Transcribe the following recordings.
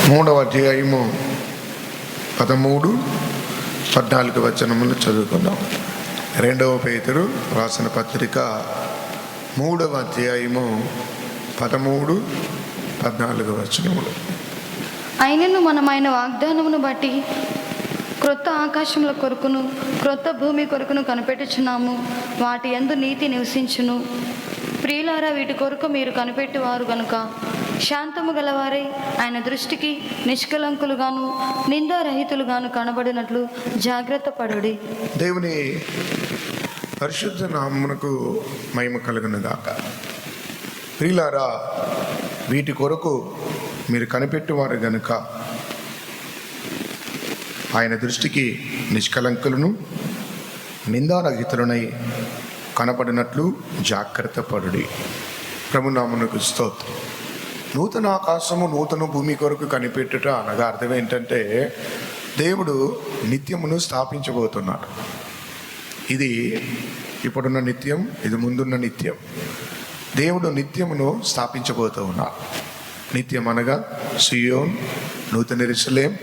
3వ అధ్యాయము 13, 14 వచనములు చదువుకుందాం. 2వ పేతురు రాసిన పత్రిక 3వ అధ్యాయము 13, 14 వచనములు. అయినను మనమైన వాగ్దానమును బట్టి క్రొత్త ఆకాశముల కొరకును క్రొత్త భూమి కొరకును కనిపెట్టుచున్నాము. వాటి యందు నీతి నివసించును. ప్రియులారా, వీటి కొరకు మీరు కనిపెట్టువారు గనుక శాంతము గలవారై ఆయన దృష్టికి నిష్కలంకులుగాను నిందారహితులుగాను కనబడినట్లు జాగ్రత్త పడుడి. దేవుని పరిశుద్ధ నామమునకు మహిమ కలుగును గాక. ప్రియులారా, వీటి కొరకు మీరు కనిపెట్టువారు గనుక ఆయన దృష్టికి నిష్కలంకులను నిందారహితులనై కనపడినట్లు జాగ్రత్త పడుడి. ప్రభునామమునకు స్తోత్రం. నూతన ఆకాశము నూతన భూమి కొరకు కనిపెట్టుట అనగా అర్థం ఏంటంటే, దేవుడు నిత్యమును స్థాపించబోతున్నాడు. ఇది ఇప్పుడున్న నిత్యం, ఇది ముందున్న నిత్యం. దేవుడు నిత్యమును స్థాపించబోతూ ఉన్నాడు. నిత్యం అనగా సియోన్, నూతన యెరూషలేం,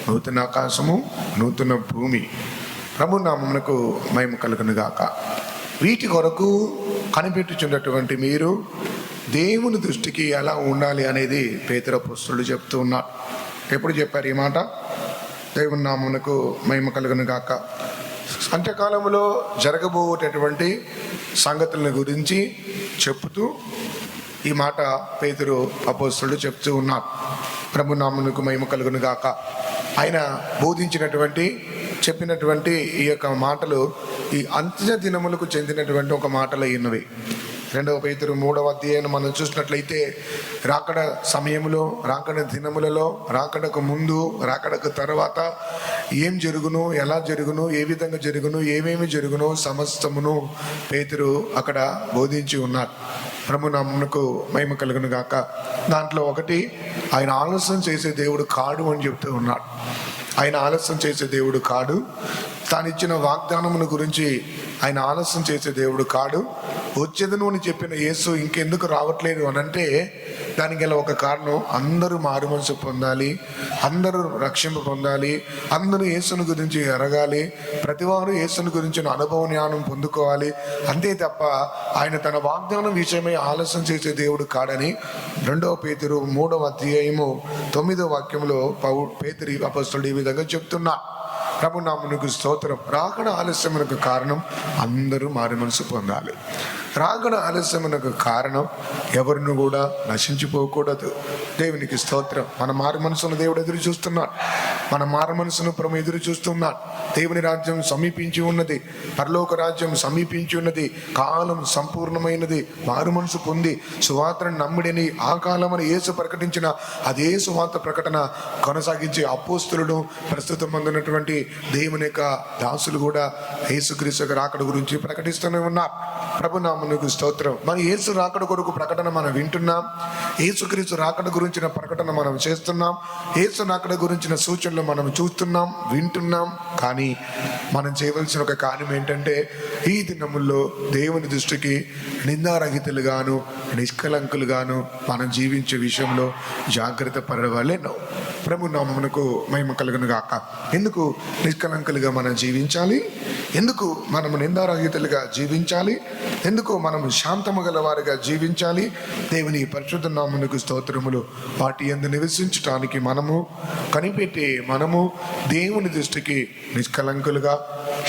నూతన ఆకాశము, నూతన భూమి. ప్రభునామమునకు మహిమ కలుగును గాక. వీటి కొరకు కనిపెట్టుచున్నటువంటి మీరు దేవుని దృష్టికి ఎలా ఉండాలి అనేది పేతురు అపోస్తలుడు చెప్తూ ఉన్నారు. ఎప్పుడు చెప్పారు ఈ మాట? దేవుని నామమునకు మహిమ కలుగును గాక. అంత్యకాలంలో జరగబోయేటటువంటి సంగతులను గురించి చెప్తూ ఈ మాట పేతురు అపోస్తలుడు చెప్తూ ఉన్నారు. ప్రభు నామమునకు మహిమ కలుగును గాక. ఆయన బోధించినటువంటి చెప్పినటువంటి ఈ యొక్క మాటలు ఈ అంత్య దినములకు చెందినటువంటి ఒక మాటలు అయినవి. 2వ పేతురు 3వ అధ్యాయం మనం చూసినట్లయితే రాకడ సమయంలో, రాకడ దినములలో, రాకడకు ముందు, రాకడకు తర్వాత ఏం జరుగును, ఎలా జరుగును, ఏ విధంగా జరుగును, ఏమేమి జరుగును సమస్తమును పేతురు అక్కడ బోధించి ఉన్నారు. ప్రభు నామమునకు మహిమ కలుగును గాక. దాంట్లో ఒకటి, ఆయన ఆలస్యం చేసే దేవుడు కాడు అని చెప్తూ ఉన్నాడు. ఆయన ఆలస్యం చేసే దేవుడు కాడు. తాను ఇచ్చిన వాగ్దానమును గురించి ఆయన ఆలస్యం చేసే దేవుడు కాడు. వచ్చేదను అని చెప్పిన యేసు ఇంకెందుకు రావట్లేదు అని అంటే దానికి గల ఒక కారణం, అందరూ మారు మనసు పొందాలి, అందరూ రక్షణ పొందాలి, అందరూ యేసుని గురించి ఎరగాలి, ప్రతివారు యేసుని గురించిన అనుభవ జ్ఞానం పొందుకోవాలి. అంతే తప్ప ఆయన తన వాగ్దానం విషయమై ఆలస్యం చేసే దేవుడు కాడని 2వ పేతురు 3వ అధ్యాయము 9వ వాక్యంలో పేతురు అపోస్తలుడు ఈ విధంగా చెప్తున్నా. ప్రభు నామమునకు స్తోత్రం. రాకడ ఆలస్యమునకు కారణం అందరూ మారు మనసు పొందాలి. రాకడ ఆలస్యమునకు కారణం ఎవరిని కూడా నశించిపోకూడదు. దేవునికి స్తోత్రం. మన మారు మనసును దేవుడు ఎదురు చూస్తున్నాడు. మన మారు మనసును ప్రభు ఎదురు చూస్తున్నాడు. దేవుని రాజ్యం సమీపించి ఉన్నది, పరలోక రాజ్యం సమీపించి ఉన్నది, కాలం సంపూర్ణమైనది. మారు మనసు పొంది సువార్తను నమ్ముడని ఆ కాలమని యేసు ప్రకటించిన అదే సువార్త ప్రకటన కొనసాగించే అపోస్తలుడు, ప్రస్తుతం అందున్నటువంటి దేవుని యొక్క దాసులు కూడా యేసుక్రీస్తు రాకడ గురించి ప్రకటిస్తూనే ఉన్నారు. ప్రభునామమునకు స్తోత్రం. మరి యేసు రాకడ కొరకు ప్రకటన మనం వింటున్నాం. యేసుక్రీస్తు రాకడ గురించిన ప్రకటన మనం చేస్తున్నాం. యేసు రాకడ గురించిన సూచనలు మనం చూస్తున్నాం, వింటున్నాం. కానీ మనం చేయవలసిన ఒక కార్యం ఏంటంటే, ఈ దినముల్లో దేవుని దృష్టికి నిందారహితులుగాను నిష్కలంకులుగాను మనం జీవించే విషయంలో జాగ్రత్త పడవాలేనో. ప్రభు నామమునకు మహిమ కలుగును గాక. ఎందుకు నిష్కలంకులుగా మనం జీవించాలి? ఎందుకు మనము నిందారహితులుగా జీవించాలి? ఎందుకు మనము శాంతము గలవారిగా జీవించాలి? దేవుని పరిశుద్ధ నామమునకు స్తోత్రములు. వాటి యందు నివసించటానికి మనము కనిపెట్టి మనము దేవుని దృష్టికి నిష్కలంకులుగా,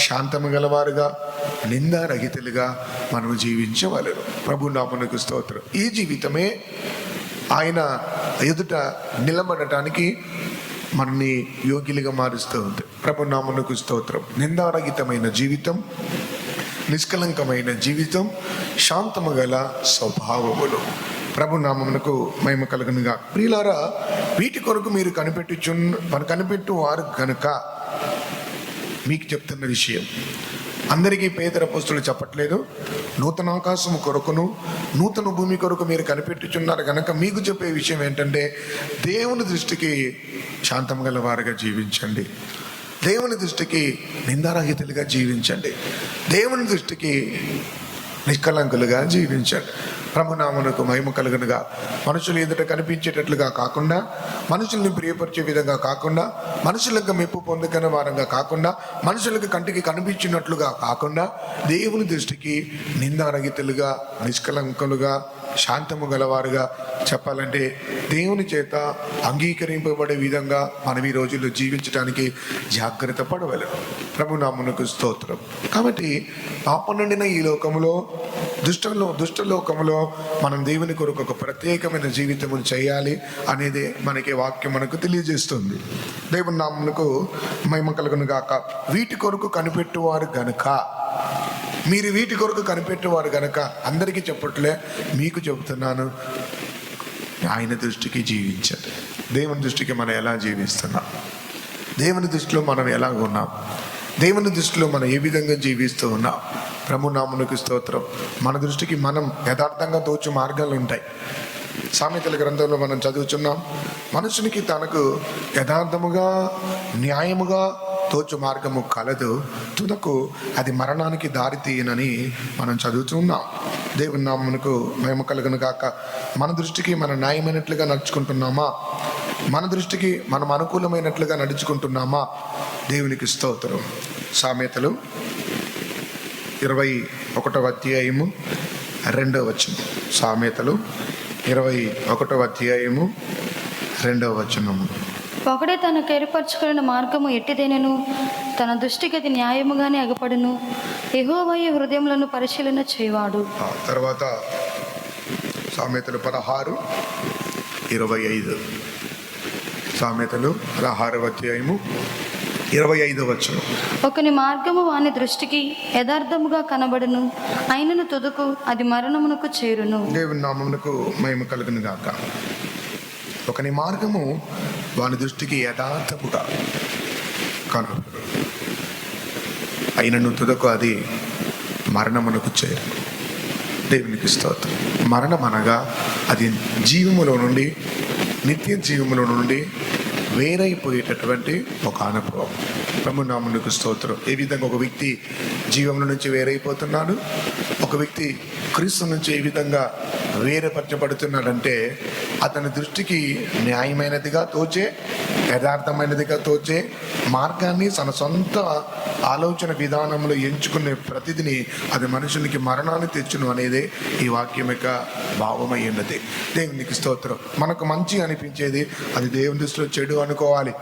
శాంతము గలవారుగా, నిందారహితులుగా మనము జీవించవలెను. ప్రభు నామమునకు స్తోత్రం. ఈ జీవితమే ఆయన ఎదుట నిలబడటానికి మనని యోగ్యులుగా మారుస్తూ ఉంది. ప్రభు నామమునకు స్తోత్రం. నిందారహితమైన జీవితం, నిష్కలంకమైన జీవితం, శాంతము గల స్వభావములు. ప్రభు నామమునకు మహిమ కలుగునుగా. ప్రియులారా, వీటి కొరకు మీరు కనిపెట్టు వారు గనుక మీకు చెప్తున్న విషయం అందరికీ పేతురు అపోస్తలుడు చెప్పట్లేదు. నూతన ఆకాశము కొరకును నూతన భూమి కొరకు మీరు కనిపెట్టుచున్నారు కనుక మీకు చెప్పే విషయం ఏంటంటే, దేవుని దృష్టికి శాంతం గల వారుగా జీవించండి. దేవుని దృష్టికి నిందారహితులుగా జీవించండి. దేవుని దృష్టికి నిష్కలంకులుగా జీవించండి. ప్రభునామమునకు మహిమ కలుగునుగా. మనుషులు ఎదుట కనిపించేటట్లుగా కాకుండా, మనుషుల్ని ప్రియపరిచే విధంగా కాకుండా, మనుషులకు మెప్పు పొందుకునే వారంగా కాకుండా, మనుషులకు కంటికి కనిపించినట్లుగా కాకుండా, దేవుని దృష్టికి నిందారహితులుగా, నిష్కలంకులుగా, శాంతము గలవారుగా, చెప్పాలంటే దేవుని చేత అంగీకరింపబడే విధంగా మనం ఈ రోజుల్లో జీవించడానికి జాగ్రత్త పడవలను. ప్రభునామమునకు స్తోత్రం. కాబట్టి పాపం నిండిన ఈ లోకములో, దుష్టలోకములో మనం దేవుని కొరకు ఒక ప్రత్యేకమైన జీవితమును చేయాలి అనేది మనకి వాక్యం మనకు తెలియజేస్తుంది. దేవుని నామమునకు మహిమ కలుగును గాక. వీటి కొరకు కనిపెట్టువారు గనుక, మీరు వీటి కొరకు కనిపెట్టేవారు గనక, అందరికీ చెప్పట్లే, మీకు చెబుతున్నాను, ఆయన దృష్టికి జీవించండి. దేవుని దృష్టికి మనం ఎలా జీవిస్తున్నాం, దేవుని దృష్టిలో మనం ఎలా ఉన్నాం, దేవుని దృష్టిలో మనం ఏ విధంగా జీవిస్తూ ఉన్నాం. ప్రభునామమునకు స్తోత్రం. మన దృష్టికి మనం యథార్థంగా తోచు మార్గాలు ఉంటాయి. సామెతల గ్రంథంలో మనం చదువుచున్నాం, మనుషునికి తనకు యథార్థముగా న్యాయముగా తోచు మార్గము కలదు, తుదకు అది మరణానికి దారి తీయనని మనం చదువుతున్నాం. దేవుని నామమునకు మహిమ కలుగును గాక. మన దృష్టికి మనం న్యాయమైనట్లుగా నడుచుకుంటున్నామా? మన దృష్టికి మనం అనుకూలమైనట్లుగా నడుచుకుంటున్నామా? దేవునికి స్తోత్రం. సామెతలు 21వ అధ్యాయము 2వ వచనం. సామెతలు 21వ అధ్యాయము 2వ వచనము. ఒకడే తనకు ఏర్పరచుకున్న మార్గము ఎట్టిదేనను, తన దృష్టికి అది న్యాయముగానే అగపడును. యెహోవాయే హృదయములను పరిశీలన చేయవాడు. తర్వాత సామెతలు 16:25. సామెతలు 16వ అధ్యాయము 25వ వచనం. ఒకని మార్గము వాని దృష్టికి యథార్థముగా కనబడును, అయినను తుదకు అది మరణమునకు చేరును. దేవుని నామమునకు మహిమ కలుగును గాక. ఒకని మార్గము వాని దృష్టికి యథార్థముగా కనబడును, అయినను తుదకు అది మరణమునకు చేరును. దేవునికి స్తోత్రం. మరణం అనగా అది జీవములో నుండి, నిత్య జీవములో నుండి వేరైపోయేటటువంటి ఒక అనుభవం. ప్రభునామమునకు స్తోత్రం. ఏ విధంగా ఒక వ్యక్తి జీవంలో నుంచి వేరైపోతున్నాడు, ఒక వ్యక్తి క్రీస్తు నుంచి ఏ విధంగా వేరేపరచబడుతున్నాడంటే, అతని దృష్టికి న్యాయమైనదిగా తోచే, యథార్థమైనదిగా తోచే మార్గాన్ని తన సొంత ఆలోచన విధానంలో ఎంచుకునే ప్రతిదిని అది మనుషునికి మరణాన్ని తెచ్చును అనేదే ఈ వాక్యం యొక్క భావమై ఉన్నది. దేవునికి స్తోత్రం. మనకు మంచి అనిపించేది అది దేవుని దృష్టిలో చెడు అనుకోవాలి.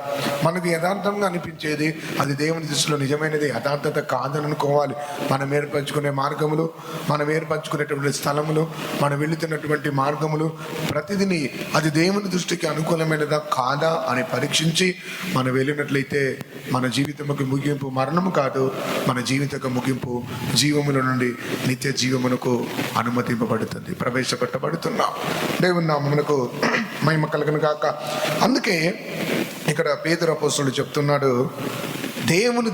మనకు యథార్థంగా అనిపించేది అది దేవుని దృష్టిలో నిజమైనది, యథార్థత కాదని అనుకోవాలి. మనం ఏర్పరచుకునే మార్గములు, మనం ఏర్పరచుకునేటువంటి స్థలములు, మనం వెళుతున్నటువంటి మార్గములు ప్రతిదిని అది దేవుని దృష్టికి అనుకూలమైనదా కాదా అని పరీక్షించి మనం వెళ్ళినట్లయితే మన జీవితముకు ముగింపు మరణము కాదు, మన జీవితకు ముగింపు జీవముల నుండి నిత్య జీవమునకు అనుమతింపబడుతుంది, ప్రవేశపెట్టబడుతున్నాం. దేవుని నామమునకు మహిమ కలుగును గాక. అందుకే ఇక్కడ పేతురు అపోస్తలుడు చెప్తున్నాడు, దేవుని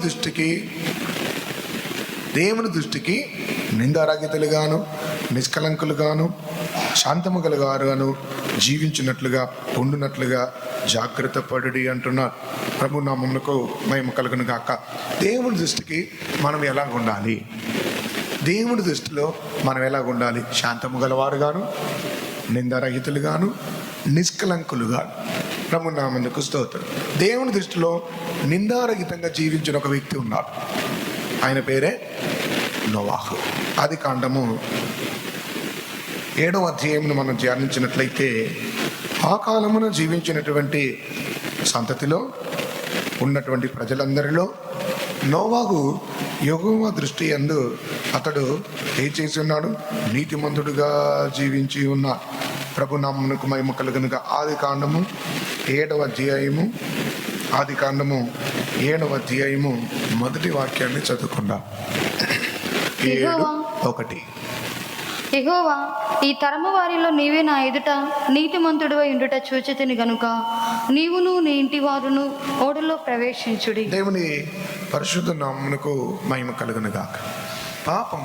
దృష్టికి నిందారహితులుగాను, నిష్కలంకులుగాను, శాంతము గలగారుగాను జీవించినట్లుగా ఉండునట్లుగా జాగ్రత్త పడుడి అంటున్నారు. ప్రభు నామమునకు మహిమ కలుగును గాక. దేవుని దృష్టికి మనం ఎలా ఉండాలి? దేవుని దృష్టిలో మనం ఎలా ఉండాలి? శాంతము గలవారుగాను, నిందారహితులుగాను, నిష్కలంకులుగాను. ప్రభు నామమునకు స్తోత్రం. దేవుని దృష్టిలో నిందారహితంగా జీవించిన ఒక వ్యక్తి ఉన్నాడు. ఆయన పేరే నోవాహు. ఆదికాండము 7వ అధ్యాయమును మనం ధ్యానించినట్లయితే, ఆ కాలమున జీవించినటువంటి సంతతిలో ఉన్నటువంటి ప్రజలందరిలో నోవాహు యెహోవా దృష్టి యందు అతడు ఏం చేసి ఉన్నాడు? నీతిమంతుడుగా జీవించి ఉన్నాడు. ప్రభు నామమునకు మహిమ కలుగునుగా. ఆదికాండము 7వ అధ్యాయము మొదటి వాక్యాన్ని చదువుకుందాం. 7:1. యెహోవా, ఈ తరము వారిలో నీవే నా ఎదుట నీతిమంతుడివై ఉండుట చూచితిని గనుక నీవును నీ ఇంటి వారును ఓడలో ప్రవేశించుడి. దేవుని పరిశుద్ధ నామమునకు మహిమ కలుగును గాక. పాపం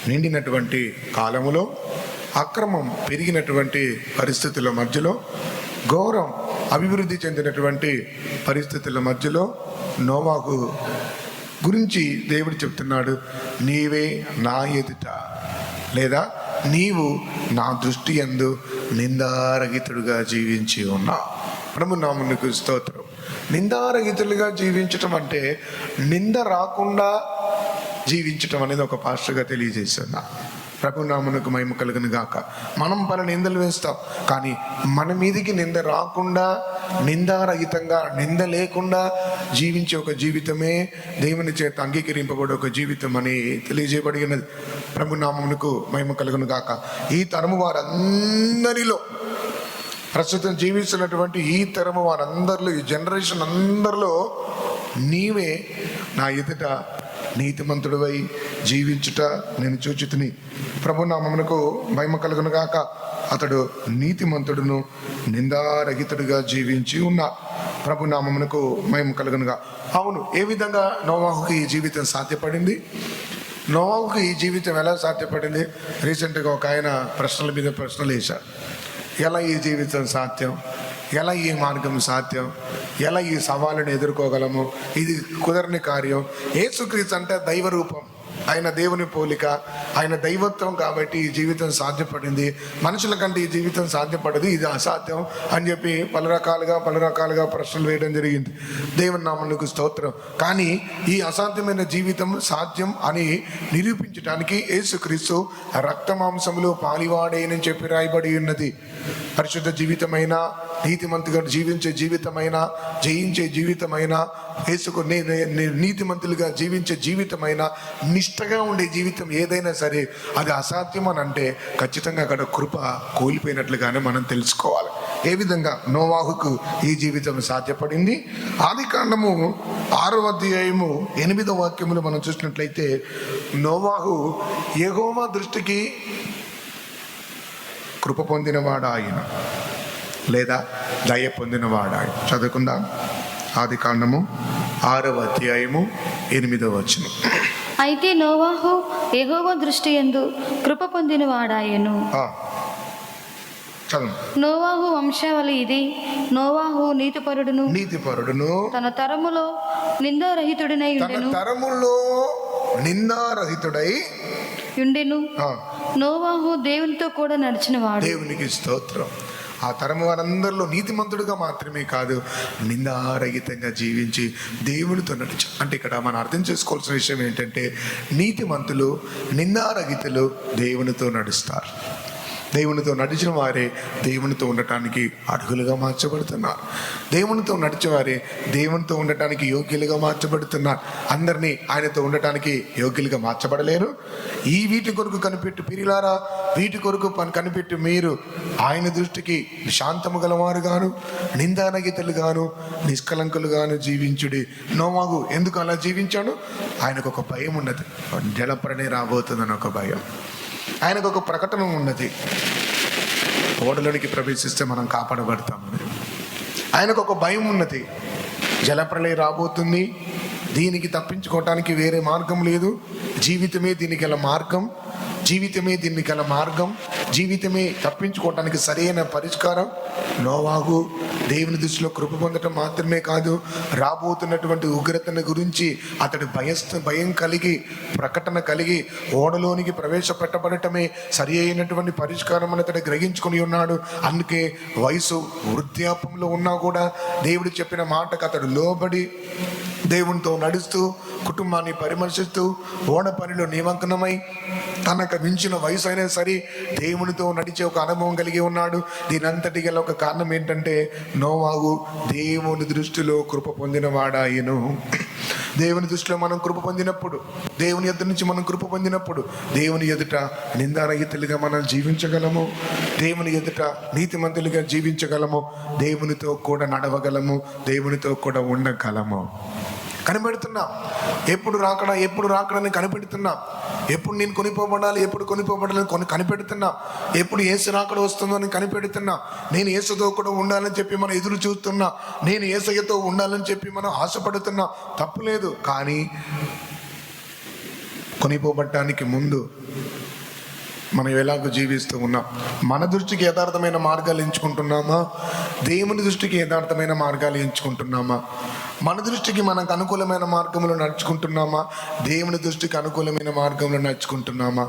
నిండినటువంటి కాలములో, అక్రమం పెరిగినటువంటి పరిస్థితుల మధ్యలో, ఘోరం అభివృద్ధి చెందినటువంటి పరిస్థితుల మధ్యలో నోవాహు గురించి దేవుడు చెప్తున్నాడు, నీవే నా ఎదుట లేదా నీవు నా దృష్టి యందు నిందారహితుడుగా జీవించి ఉన్నావు. ప్రభు నామమునకు స్తోత్రం. నిందారహితులుగా జీవించటం అంటే నింద రాకుండా జీవించటం అనేది ఒక పాస్టర్గా తెలియజేస్తున్నా. ప్రభు నామమునకు మహిమ కలుగును గాక. మనం పలు నిందలు వేస్తాం, కానీ మన మీదికి నింద రాకుండా, నిందారహితంగా, నింద లేకుండా జీవించే ఒక జీవితమే దేవుని చేత అంగీకరింపబడే ఒక జీవితం అని తెలియజేయబడినది. ప్రభు నామమునకు మహిమ కలుగును గాక. ఈ తరము వారందరిలో, ప్రస్తుతం జీవిస్తున్నటువంటి ఈ తరము వారందరిలో, ఈ జనరేషన్ అందరిలో నీవే నా ఎదుట నీతిమంతుడివై జీవించుట నేను చూచితిని. ప్రభు నామమునకు మహిమ కలుగును గాక. అతడు నీతిమంతుడును నిందారహితుడిగా జీవించి ఉన్నా. ప్రభు నామమునకు మహిమ కలుగునుగా. అవును, ఏ విధంగా నోవాహుకి ఈ జీవితం సాధ్యపడింది? నోవాహుకి ఈ జీవితం ఎలా సాధ్యపడింది? రీసెంట్గా ఒక ఆయన ప్రశ్నల మీద ప్రశ్నలు వేశారు. ఎలా ఈ జీవితం సాధ్యం? ఎలా ఈ మార్గం సాధ్యం? ఎలా ఈ సవాళ్ళను ఎదుర్కోగలము? ఇది కుదరని కార్యం. యేసుక్రీస్తు అంటే దైవ రూపం, ఆయన దేవుని పోలిక, ఆయన దైవత్వం కాబట్టి ఈ జీవితం సాధ్యపడింది. మనుషుల కంటే ఈ జీవితం సాధ్యపడదు, ఇది అసాధ్యం అని చెప్పి పలు రకాలుగా ప్రశ్నలు వేయడం జరిగింది. దేవుని నామమునకు స్తోత్రం. కానీ ఈ అసాధ్యమైన జీవితం సాధ్యం అని నిరూపించడానికి యేసుక్రీస్తు రక్తమాంసములు పాలివాడేనని చెప్పి రాయబడి ఉన్నది. పరిశుద్ధ జీవితమైన, నీతిమంతుగా జీవించే జీవితమైన, జయించే జీవితమైన, యేసుకు నీతిమంతులుగా జీవించే జీవితమైన, నిష్టగా ఉండే జీవితం ఏదైనా సరే అది అసాధ్యం అని అంటే ఖచ్చితంగా అక్కడ కృప కోల్పోయినట్లుగానే మనం తెలుసుకోవాలి. ఏ విధంగా నోవాహుకు ఈ జీవితం సాధ్యపడింది? ఆదికాండము 6వ అధ్యాయము 8వ వాక్యములు మనం చూసినట్లయితే, నోవాహు యెహోవా దృష్టికి కృప పొందినవాడు ఆయన, లేదా దయ పొందినవాడు ఆయన. చదువుకుందాం. ఆదికాండము 6వ అధ్యాయము 8వ వచనం. అయితే నోవాహు యెహోవా దృష్టి యందు కృప పొందిన వాడాయను. నోవాహు వంశావళి ఇది. నోవాహు నీతిపరుడును తన తరములో నిందారహితుడై ఉండెను. నోవాహు దేవునితో కూడా నడిచిన వాడు. దేవునికి స్తోత్రం. ఆ తరము వారందరిలో నీతిమంతుడుగా మాత్రమే కాదు, నిందారహితంగా జీవించి దేవునితో నడిచి. అంటే ఇక్కడ మనం అర్థం చేసుకోవాల్సిన విషయం ఏంటంటే, నీతిమంతులు, నిందారహితులు దేవునితో నడుస్తారు. దేవునితో నడిచిన వారే దేవునితో ఉండటానికి అర్హులుగా మార్చబడుతున్నారు. దేవునితో నడిచిన వారే దేవునితో ఉండటానికి యోగ్యులుగా మార్చబడుతున్నారు. అందరినీ ఆయనతో ఉండటానికి యోగ్యులుగా మార్చబడలేరు. ఈ వీటి కొరకు కనిపెట్టు పిరిలారా, వీటి కొరకు కనిపెట్టు మీరు ఆయన దృష్టికి శాంతము గలవారుగాను, నిందారహితులుగాను, నిష్కలంకులుగాను జీవించుడి. నోవాహు ఎందుకు అలా జీవించాడు? ఆయనకు ఒక భయం ఉన్నది, జలప్రళయం రాబోతుందని ఒక భయం. ఆయనకు ఒక ప్రకటన ఉన్నది, ఓడలోనికి ప్రవేశిస్తే మనం కాపాడబడతామని. ఆయనకు ఒక భయం ఉన్నది, జలప్రళయం రాబోతుంది, దీనికి తప్పించుకోవటానికి వేరే మార్గం లేదు, జీవితమే దీనికి గల మార్గం, జీవితమే తప్పించుకోవటానికి సరైన పరిష్కారం. నోవాహు దేవుని దృష్టిలో కృప పొందటం మాత్రమే కాదు, రాబోతున్నటువంటి ఉగ్రతను గురించి అతడు భయం కలిగి, ప్రకటన కలిగి ఓడలోనికి ప్రవేశపెట్టబడటమే సరి అయినటువంటి పరిష్కారం అని అతడు గ్రహించుకుని ఉన్నాడు. అందుకే వయసు వృద్ధాప్యంలో ఉన్నా కూడా దేవుడు చెప్పిన మాటకు అతడు లోబడి దేవునితో నడుస్తూ, కుటుంబాన్ని పరిమర్శిస్తూ, ఓడ పనిలో నిమగ్నమై, తనకు మించిన వయసు అయినా సరే దేవునితో నడిచే ఒక అనుభవం కలిగి ఉన్నాడు. దీని అంతటి గల ఒక కారణం ఏంటంటే, నోవాహు దేవుని దృష్టిలో కృప పొందినవాడాయను. దేవుని దృష్టిలో మనం కృప పొందినప్పుడు, దేవుని ఎదుటి నుంచి మనం కృప పొందినప్పుడు, దేవుని ఎదుట నిందారహితులుగా మనం జీవించగలము, దేవుని ఎదుట నీతిమంతులుగా జీవించగలము, దేవునితో కూడా నడవగలము, దేవునితో కూడా ఉండగలము. కనిపెడుతున్నా, ఎప్పుడు రాకడని కనిపెడుతున్నా, ఎప్పుడు నేను కొనిపోబడాలి, ఎప్పుడు కొనిపోబడాలని కనిపెడుతున్నా, ఎప్పుడు యేసు రాకడ వస్తుందో అని కనిపెడుతున్నా, నేను యేసుతో కూడా ఉండాలని చెప్పి మనం ఎదురు చూస్తున్నా, నేను యేసయ్యతో ఉండాలని చెప్పి మనం ఆశపడుతున్నా, తప్పులేదు. కానీ కొనిపోబడటానికి ముందు మనం ఎలాగో జీవిస్తూ ఉన్నాం. మన దృష్టికి యథార్థమైన మార్గాలు ఎంచుకుంటున్నామా? దేవుని దృష్టికి యథార్థమైన మార్గాలు ఎంచుకుంటున్నామా? మన దృష్టికి మనకు అనుకూలమైన మార్గంలో నడుచుకుంటున్నామా? దేవుని దృష్టికి అనుకూలమైన మార్గంలో నడుచుకుంటున్నామా?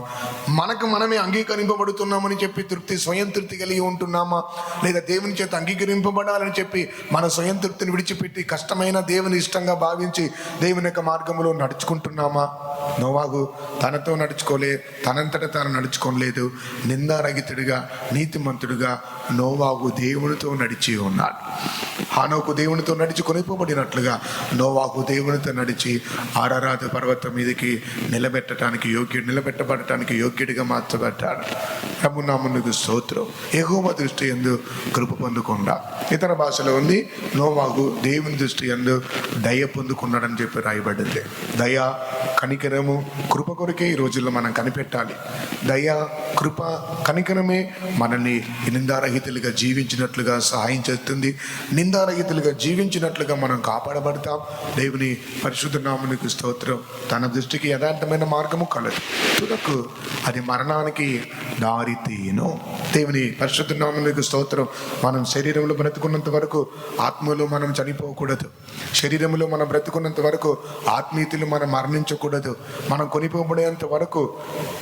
మనకు మనమే అంగీకరింపబడుతున్నామని చెప్పి స్వయం తృప్తి కలిగి ఉంటున్నామా? లేదా దేవుని చేత అంగీకరింపబడాలని చెప్పి మన స్వయం తృప్తిని విడిచిపెట్టి కష్టమైన దేవుని ఇష్టంగా భావించి దేవుని యొక్క మార్గంలో నడుచుకుంటున్నామా? నోవాహు తనతో నడుచుకోలే, తనంతట తాను నడుచుకోలేదు. నిందారహితుడిగా నీతిమంతుడిగా నోవాహు దేవునితో నడిచి ఉన్నాడు. హానోకు దేవునితో నడిచి కొనిపోబడినట్లుగా నోవాహు దేవునితో నడిచి ఆరారాధ పర్వతం మీదకి నిలబెట్టబడటానికి యోగ్యుడిగా మార్చబడ్డాడు. ప్రభునామమునకు స్తోత్రం. యెహోవా దృష్టి యందు కృప పొందుకుండా, ఇతర భాషలో ఉంది నోవాహు దేవుని దృష్టి యందు దయ పొందుకున్నాడని చెప్పి రాయబడింది. దయ, కనికరము, కృప కొరకే ఈ రోజుల్లో మనం కనిపెట్టాలి. దయ, కృప, కనికరమే మనల్ని నిందారహితులుగా జీవించినట్లుగా సహాయం చేస్తుంది. నిందారహితులుగా జీవించినట్లుగా మనం కాపాడబడతాం. దేవుని పరిశుద్ధ నామమునకు స్తోత్రం. తన దృష్టికి యథార్థమైన మార్గము కలదు, తుదకు అది మరణానికి దారి తీయును. దేవుని పరిశుద్ధ నామమునకు స్తోత్రం. మనం శరీరంలో బ్రతుకున్నంత వరకు ఆత్మలో మనం చనిపోకూడదు. శరీరంలో మనం బ్రతుకున్నంత వరకు ఆత్మీయతలు మనం మరణించకూడదు. మనం కొనిపోబడేంత వరకు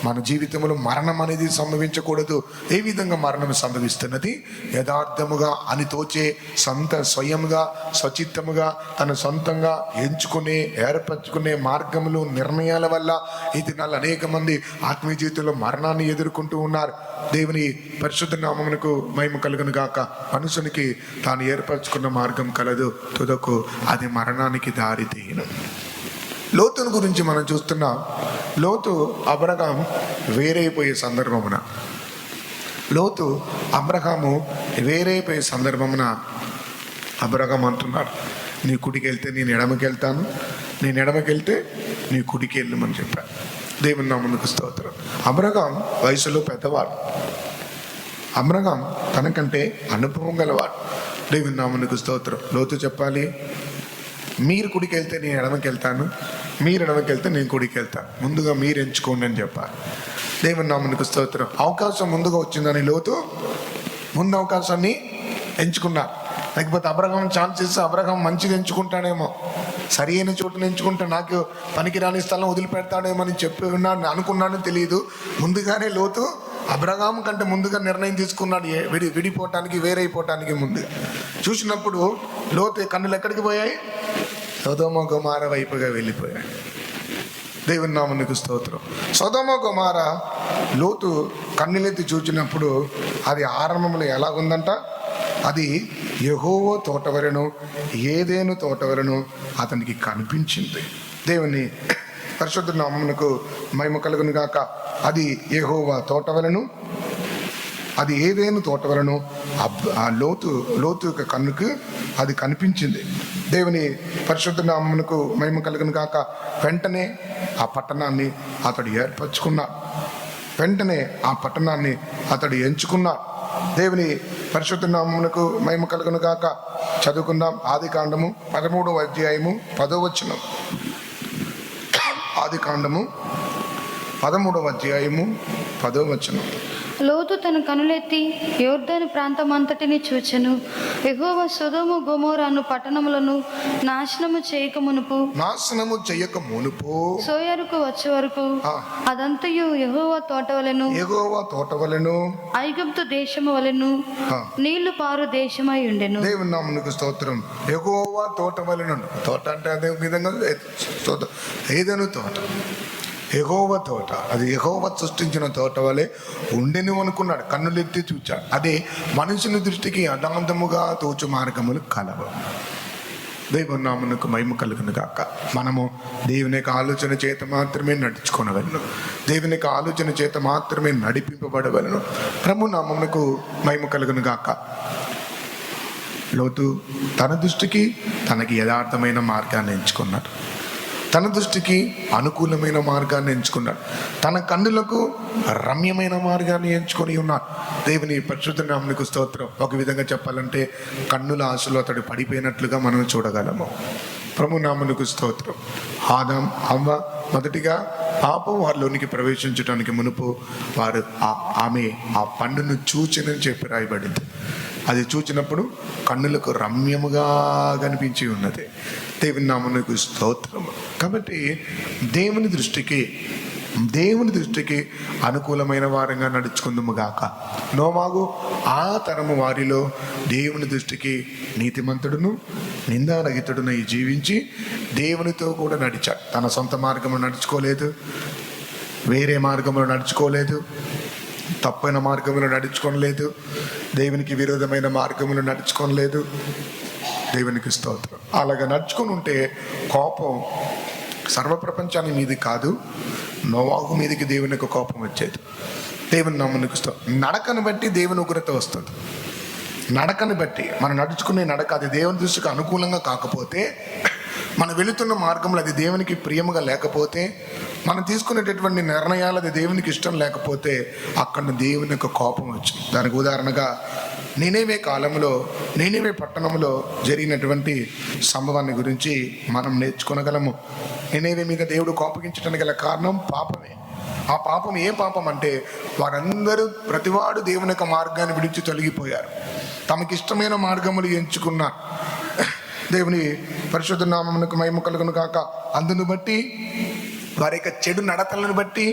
మన జీవితంలో మరణం అనేది సంభవించకూడదు. ఏ విధంగా మరణం సంభవిస్తున్నది? యథార్థముగా అని తోచే స్వయంగా స్వచిత్తముగా తన సొంతంగా ఎంచుకునే ఏర్పరచుకునే మార్గములు నిర్ణయాల వల్ల ఈ దినాలు అనేక మంది ఆత్మీయ జీవితంలో మరణాన్ని ఎదుర్కొంటూ ఉన్నారు. దేవుని పరిశుద్ధ నామమునకు మహిమ కలుగును గాక. మనుషునికి తాను ఏర్పరచుకున్న మార్గం కలదు, తుదకు అది మరణానికి దారి తీయను. లోతుని గురించి మనం చూస్తున్నాం. లోతు అబ్రహాం వేరైపోయే సందర్భమున అబ్రహాం అంటున్నాడు, నీ కుడికి వెళ్తే నేను ఎడమకి వెళ్తాను, నేను ఎడమకి వెళ్తే నీ కుడికి వెళ్ళమని చెప్పాను. దేవుని నామమునకు స్తోత్రం. అబ్రహాం వయసులో పెద్దవాడు. అబ్రహాం తనకంటే అనుభవం గలవాడు. దేవుని నామమునకు స్తోత్రం. లోతు చెప్పాలి, మీరు కుడికి వెళ్తే నేను ఎడమకి వెళ్తాను, మీరు ఎడమకి వెళ్తే నేను కుడికి వెళ్తాను, ముందుగా మీరు ఎంచుకోండి అని చెప్పాలి. దేవుని నామమునకు స్తోత్రం. అవకాశం ముందుగా వచ్చిందని లోతు ముందు అవకాశాన్ని ఎంచుకున్నారు. లేకపోతే అబ్రహాం ఛాన్స్ ఇస్తే అబ్రహాం మంచిగా ఎంచుకుంటాడేమో, సరి అయిన చోటును ఎంచుకుంటే నాకు పనికిరాని స్థలం వదిలిపెడతాడేమో అని చెప్పి ఉన్నాడు అనుకున్నాడని తెలియదు. ముందుగానే లోతు అబ్రహాం కంటే ముందుగా నిర్ణయం తీసుకున్నాడు, విడిపోవటానికి వేరైపోవటానికి ముందుగా. చూసినప్పుడు లోతు కన్నులు ఎక్కడికి పోయాయి? సొదొమ గొమొర్రా వైపుగా వెళ్ళిపోయాయి. దేవుని నామమునకు స్తోత్రం. సొదొమ గొమొర్రా లోతు కన్నులెత్తి చూచినప్పుడు అది ఆరంభంలో ఎలాగుందంట? అది యెహోవా తోటవలెను, ఏదెను తోటవలెను అతనికి కనిపించింది. దేవుని పరిశుద్ధ నామమునకు మహిమ కలుగును గాక. అది యెహోవా తోటవలెను, అది ఏదెను తోటవలెను ఆ లోతు యొక్క కన్నుకు అది కనిపించింది. దేవుని పరిశుద్ధ నామమునకు మహిమ కలుగును గాక. వెంటనే ఆ పట్టణాన్ని అతడు ఏర్పరచుకున్నాడు. వెంటనే ఆ పట్టణాన్ని అతడు ఎంచుకున్నాడు. దేవుని పరిశుద్ధ నామమునకు మహిమ కలుగును గాక. చదువుకుందాం. ఆదికాండము 13వ అధ్యాయము 10వ వచనం. ఆదికాండము 13వ అధ్యాయము 10వ వచనం. లోతు తన కనులెత్తి యొర్దాను ప్రాంతమంతటిని చూచెను. యెహోవా సొదొమ గొమొర్రాను పట్టణములను నాశనము చేయక మునుపు సోయరుకు వచ్చే వరకు అదంతయు యెహోవా తోటవలెను, ఐగుప్తు దేశము వలెను, నీళ్లు పారు దేశమై ఉండెను. దేవుని నామమునకు స్తోత్రం. యెహోవా తోటవలెను. తోట అంటే అదే విధంగా ఏదైనా తోట, యెహోవా తోట, అది యెహోవా సృష్టించిన తోట వలె ఉండెను అనుకున్నాడు. కన్నులెత్తి చూచాడు. అదే మనుషుని దృష్టికి అదాంతముగా తోచు మార్గములు కలవు. దేవుని నామమునకు మహిమ కలుగును గాక. మనము దేవుని యొక్క ఆలోచన చేత మాత్రమే నడుచుకొనవలను, దేవుని యొక్క ఆలోచన చేత మాత్రమే నడిపింపబడవలను. ప్రభు నామమునకు మహిమ కలుగును గాక. లోతు తన దృష్టికి తనకి యథార్థమైన మార్గాన్ని ఎంచుకున్నాడు. తన దృష్టికి అనుకూలమైన మార్గాన్ని ఎంచుకున్నాడు. తన కన్నులకు రమ్యమైన మార్గాన్ని ఎంచుకొని ఉన్నాడు. దేవుని పరిశుద్ధ నామమునకు స్తోత్రం. ఒక విధంగా చెప్పాలంటే కన్నుల ఆశలో అతడు పడిపోయినట్లుగా మనం చూడగలము. ప్రభు నామమునకు స్తోత్రం. ఆదాం హవ్వ మొదటిగా పాపం వారిలోనికి ప్రవేశించడానికి మునుపు వారు ఆమె ఆ పండును చూచినని చెప్పి రాయబడింది. అది చూచినప్పుడు కన్నులకు రమ్యముగా కనిపించి ఉన్నది. దేవుని నామమునకు స్తోత్రము. కాబట్టి దేవుని దృష్టికి అనుకూలమైన వారంగా నడుచుకుందుము గాక. నోవాగు ఆ తరము వారిలో దేవుని దృష్టికి నీతిమంతుడును నిందారహితుడునై జీవించి దేవునితో కూడా నడిచాడు. తన సొంత మార్గంలో నడుచుకోలేదు, వేరే మార్గంలో నడుచుకోలేదు, తప్పైన మార్గంలో నడుచుకోలేదు, దేవునికి విరోధమైన మార్గంలో నడుచుకోలేదు. దేవునికి స్తోత్రం. అలాగా నడుచుకొని ఉంటే కోపం సర్వప్రపంచాన్ని మీది కాదు, నోవాహు మీదకి దేవునికి కోపం వచ్చేది. దేవుని నామమునకు స్తోత్రం. నడకను బట్టి దేవుని ఉగ్రత వస్తుంది. నడకను బట్టి మనం నడుచుకునే నడక అది దేవుని దృష్టికి అనుకూలంగా కాకపోతే, మనం వెళుతున్న మార్గంలో అది దేవునికి ప్రియముగా లేకపోతే, మనం తీసుకునేటటువంటి నిర్ణయాలు అది దేవునికి ఇష్టం లేకపోతే అక్కడ దేవుని యొక్క కోపం వచ్చింది. దానికి ఉదాహరణగా నేనేవే పట్టణంలో జరిగినటువంటి సంభవాన్ని గురించి మనం నేర్చుకోగలము. నేనేవే మీద దేవుడు కోపగించడానికి గల కారణం పాపమే. ఆ పాపం ఏ పాపం అంటే, వారందరూ ప్రతివాడు దేవుని యొక్క మార్గాన్ని విడిచి తొలగిపోయారు, తమకిష్టమైన మార్గములు ఎంచుకున్నారు. దేవుని పరిశుద్ధ నామమునకు మహిమ కలుగును కాక. అందును బట్టి వారి యొక్క చెడు నడతలను బట్టి,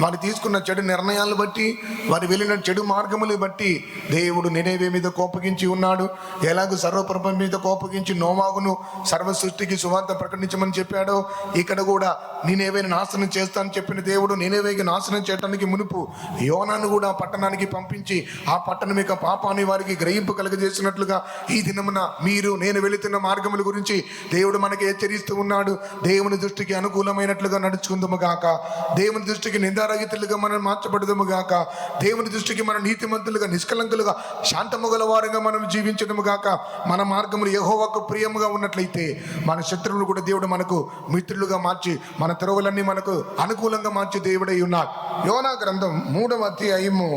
వారు తీసుకున్న చెడు నిర్ణయాలను బట్టి, వారు వెళ్ళిన చెడు మార్గములు బట్టి దేవుడు నినేవే మీద కోపగించి ఉన్నాడు. ఎలాగో సర్వప్రపంచం మీద కోపగించి నోవాగును సర్వ సృష్టికి సువార్త ప్రకటించమని చెప్పాడో, ఇక్కడ కూడా నినేవేని నాశనం చేస్తానని చెప్పిన దేవుడు నినేవేకి నాశనం చేయడానికి మునుపు యోనాను కూడా పట్టణానికి పంపించి ఆ పట్టణం యొక్క పాపాన్ని వారికి గ్రహింపు కలుగజేసినట్లుగా ఈ దినమున నేను వెళుతున్న మార్గముల గురించి దేవుడు మనకి హెచ్చరిస్తూ ఉన్నాడు. దేవుని దృష్టికి అనుకూలమైనట్లుగా నడుచుకుందుము గాక. దేవుని దృష్టికి నిందారహితులుగా మనం మార్చబడదుము గాక. దేవుని దృష్టికి మన నీతిమంతులుగా, నిష్కలంకులుగా, శాంతముగల వారుగా మనం జీవించడము గాక. మన మార్గములు యెహోవాకు ప్రియముగా ఉన్నట్లయితే మన శత్రువులు కూడా దేవుడు మనకు మిత్రులుగా మార్చి, మన త్రోవలన్నీ మనకు అనుకూలంగా మార్చి దేవుడై ఉన్నాడు. యోనా గ్రంథం 3వ అధ్యాయము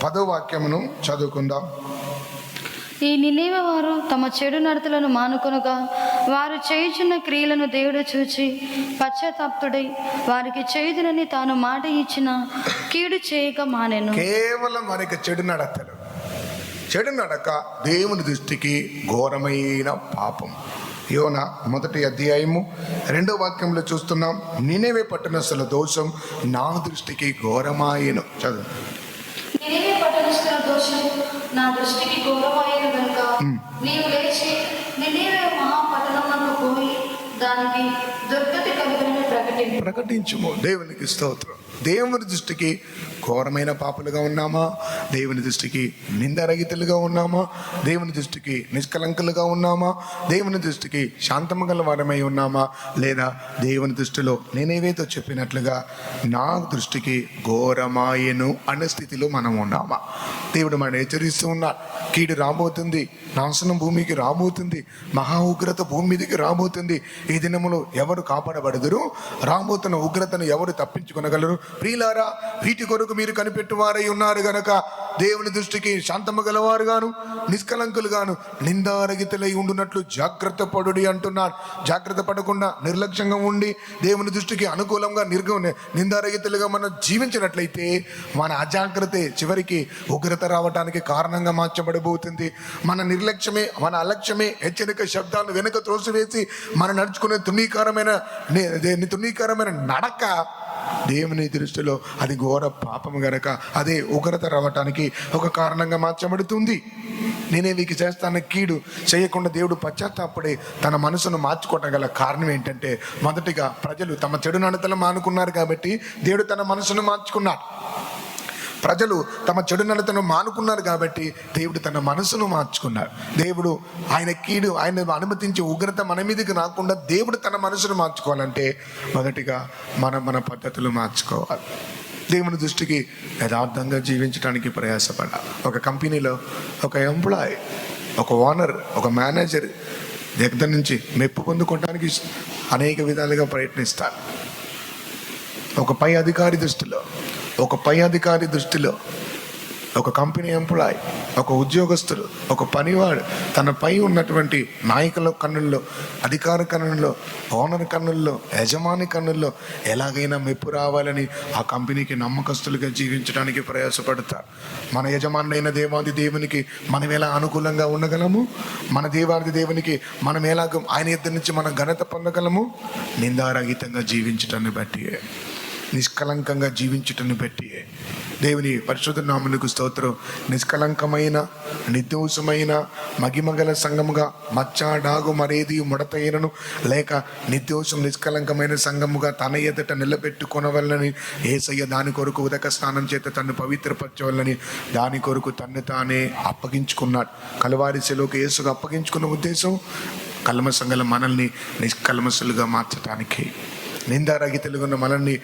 10వ వాక్యమును చదువుకుందాం. ఈ నినేవే వారు తమ చెడు నడతలను మానుకొనగా వారు చేయుచున్న క్రియలను దేవుడు చూచి పశ్చాత్తాపుడై వారికి చేయుదునని తాను మాట ఇచ్చిన కీడు చేయక మానెను. కేవలం వారికి చెడు నడక దేవుని దృష్టికి ఘోరమైన పాపం. యోనా 1వ అధ్యాయము 2వ వాక్యంలో చూస్తున్నాం. నినేవే పట్టణస్థుల దోషం నా దృష్టికి ఘోరమాయెను. చదువు. నినేవే పట్టణస్థుల దోషం నా దృష్టికి ఘోరమాయెను గనుక నీవు లేచి నినేవే మహాపట్టణమునకు పోయి దానికి దుర్గతి కలుగునని ప్రకటించుము. దేవునికి స్తోత్రం. దేవుని దృష్టికి ఘోరమైన పాపులుగా ఉన్నామా? దేవుని దృష్టికి నిందరహితులుగా ఉన్నామా? దేవుని దృష్టికి నిష్కలంకులుగా ఉన్నామా? దేవుని దృష్టికి శాంతము గల వారమై ఉన్నామా? లేదా దేవుని దృష్టిలో నేనేవేతో చెప్పినట్లుగా నా దృష్టికి ఘోరమాయెను అనే స్థితిలో మనం ఉన్నామా? దేవుడు మనం హెచ్చరిస్తూ ఉన్నాడు. కీడు రాబోతుంది, నాశనం భూమికి రాబోతుంది, మహా ఉగ్రత భూమి మీదకి రాబోతుంది. ఈ దినములో ఎవరు కాపాడబడదురు? రాబోతున్న ఉగ్రతను ఎవరు తప్పించుకొనగలరు? ప్రియులారా, వీటి కొరకు మీరు కనిపెట్టువారై ఉన్నారు గనక దేవుని దృష్టికి శాంతము గలవారుగాను, నిష్కలంకులుగాను, నిందారహితులై ఉండునట్లు జాగ్రత్త పడుడి అంటున్నాడు. జాగ్రత్త పడకుండా నిర్లక్ష్యంగా ఉండి దేవుని దృష్టికి అనుకూలంగా నిందారహితులుగా మనం జీవించినట్లయితే మన అజాగ్రత్తే చివరికి ఉగ్రత రావడానికి కారణంగా మార్చబడబోతుంది. మన నిర్లక్ష్యమే, మన అలక్ష్యమే హెచ్చరిక శబ్దాలను వెనుక త్రోసివేసి మనం నడుచుకునే తునీకరమైన నడక దేవుని దృష్టిలో అది ఘోర పాపం గనక అదే ఉగ్రత రావటానికి ఒక కారణంగా మార్చబడుతుంది. నేనేవికి చేస్తాన కీడు చేయకుండా దేవుడు పశ్చాత్తాపడి తన మనసును మార్చుకోవటం గల కారణం ఏంటంటే, మొదటిగా ప్రజలు తమ చెడు నడతలు మానుకున్నారు కాబట్టి దేవుడు తన మనసును మార్చుకున్నాడు. ప్రజలు తమ చెడు నడతను మానుకున్నారు కాబట్టి దేవుడు తన మనసును మార్చుకున్నాడు. దేవుడు ఆయన అనుమతించి ఉగ్రత మన మీదకి రాకుండా దేవుడు తన మనసును మార్చుకోవాలంటే మొదటిగా మన పద్ధతులు మార్చుకోవాలి. దేవుని దృష్టికి యథార్థంగా జీవించడానికి ప్రయాసపడాలి. ఒక కంపెనీలో ఒక ఎంప్లాయ్, ఒక ఓనర్, ఒక మేనేజర్ దగ్గర నుంచి మెప్పు పొందుకోవడానికి అనేక విధాలుగా ప్రయత్నిస్తారు. ఒక పై అధికారి దృష్టిలో ఒక కంపెనీ ఎంప్లాయ్, ఒక ఉద్యోగస్తుడు, ఒక పనివాడు తన పై ఉన్నటువంటి నాయకుల కన్నుల్లో, అధికార కన్నుల్లో, ఓనర్ కన్నుల్లో, యజమాని కన్నుల్లో ఎలాగైనా మెప్పు రావాలని ఆ కంపెనీకి నమ్మకస్తులుగా జీవించడానికి ప్రయాసపడతారు. మన యజమానుడైన దేవాది దేవునికి మనం ఎలా అనుకూలంగా ఉండగలము? మన దేవాది దేవునికి మనం ఎలాగ ఆయన ఇద్దరి నుంచి మనం ఘనత పొందగలము? నిందారహితంగా జీవించటాన్ని బట్టి, నిష్కలంకంగా జీవించటాన్ని బట్టి. దేవుని పరిశుద్ధ నామమునకు స్తోత్రం. నిష్కలంకమైన, నిర్దోషమైన, మగిమగల సంఘముగా మచ్చ డాగు మరేది ముడతైనను లేక నిర్దోషం నిష్కలంకమైన సంఘముగా తన ఎదుట నిలబెట్టుకొనవలని యేసయ్య దాని కొరకు ఉదక స్నానం చేత తను పవిత్రపరచవలని దాని కొరకు తన్ను తానే అప్పగించుకున్నాడు. కలువారి శిలువకు యేసుకు అప్పగించుకున్న ఉద్దేశం కల్మషం గల మనల్ని నిష్కల్మషులుగా మార్చటానికి, నిందారహితులుగా ఉన్న మనల్ని,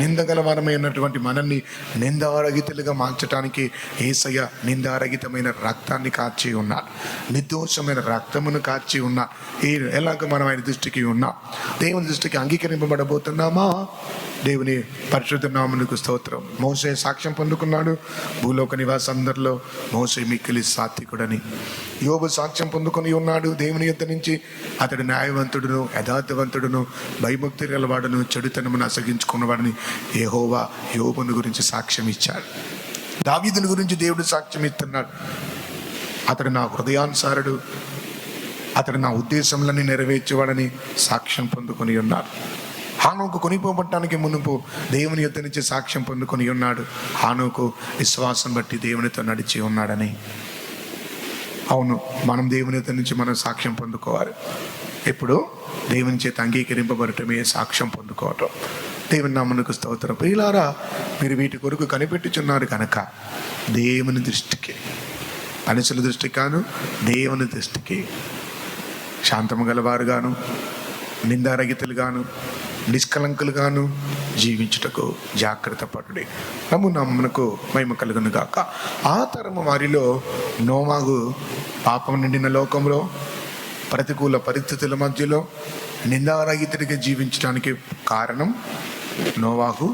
నిందగలవరమైనటువంటి మనల్ని నిందారహితులుగా మార్చడానికి యేసయ్య నిందారహితమైన రక్తాన్ని కాచి ఉన్నాడు. నిర్దోషమైన రక్తమును కాచి ఉన్నాడు. ఎలాగ మనం ఆయన దృష్టికి ఉన్నాం? దేవుని దృష్టికి అంగీకరింపబడబోతున్నామా? దేవుని పరిశుద్ధ నామమునకు స్తోత్రం. మోషే సాక్ష్యం పొందుకున్నాడు. భూలోక నివాసందరిలో మోషే మిక్కిలి సాత్వికుడని. యోబు సాక్ష్యం పొందుకొని ఉన్నాడు దేవుని యొద్ద నుంచి. అతడు న్యాయవంతుడును, యథార్థవంతుడును, భయభక్తి గలవాడును, చెడుతనమును అసగించుకున్నవాడిని యెహోవా యోబును గురించి సాక్ష్యం ఇచ్చాడు. దావీదుని గురించి దేవుడు సాక్ష్యం ఇస్తున్నాడు. అతడు నా హృదయానుసారుడు, అతడు నా ఉద్దేశంలోని నెరవేర్చేవాడని సాక్ష్యం పొందుకొని ఉన్నాడు. హానోకు కొనిపోబట్టడానికి మునుపు దేవుని యొద్ద నుంచి సాక్ష్యం పొందుకొని ఉన్నాడు. హానోకు విశ్వాసం బట్టి దేవునితో నడిచి ఉన్నాడని. అవును, మనం దేవుని యొద్ద నుంచి మనం సాక్ష్యం పొందుకోవాలి. ఇప్పుడు దేవుని చేత అంగీకరింపబడటమే సాక్ష్యం పొందుకోవటం. దేవుని నామమునకు స్తోత్రం. ప్రియులారా, మీరు వీటి కొరకు కనిపెట్టుచున్నారు కనుక దేవుని దృష్టికి, మనుషుల దృష్టికి కాను, దేవుని దృష్టికి శాంతము గలవారుగాను, నిందారహితులుగాను, నిష్కలంకులుగాను జీవించుటకు జాగ్రత్త పడుడి. నామమునకు మహిమ కలుగును గాక. ఆ తరము వారిలో నోవాహు పాపం నిండిన లోకంలో, ప్రతికూల పరిస్థితుల మధ్యలో నిందారహితుడిగా జీవించడానికి కారణం నోవాహు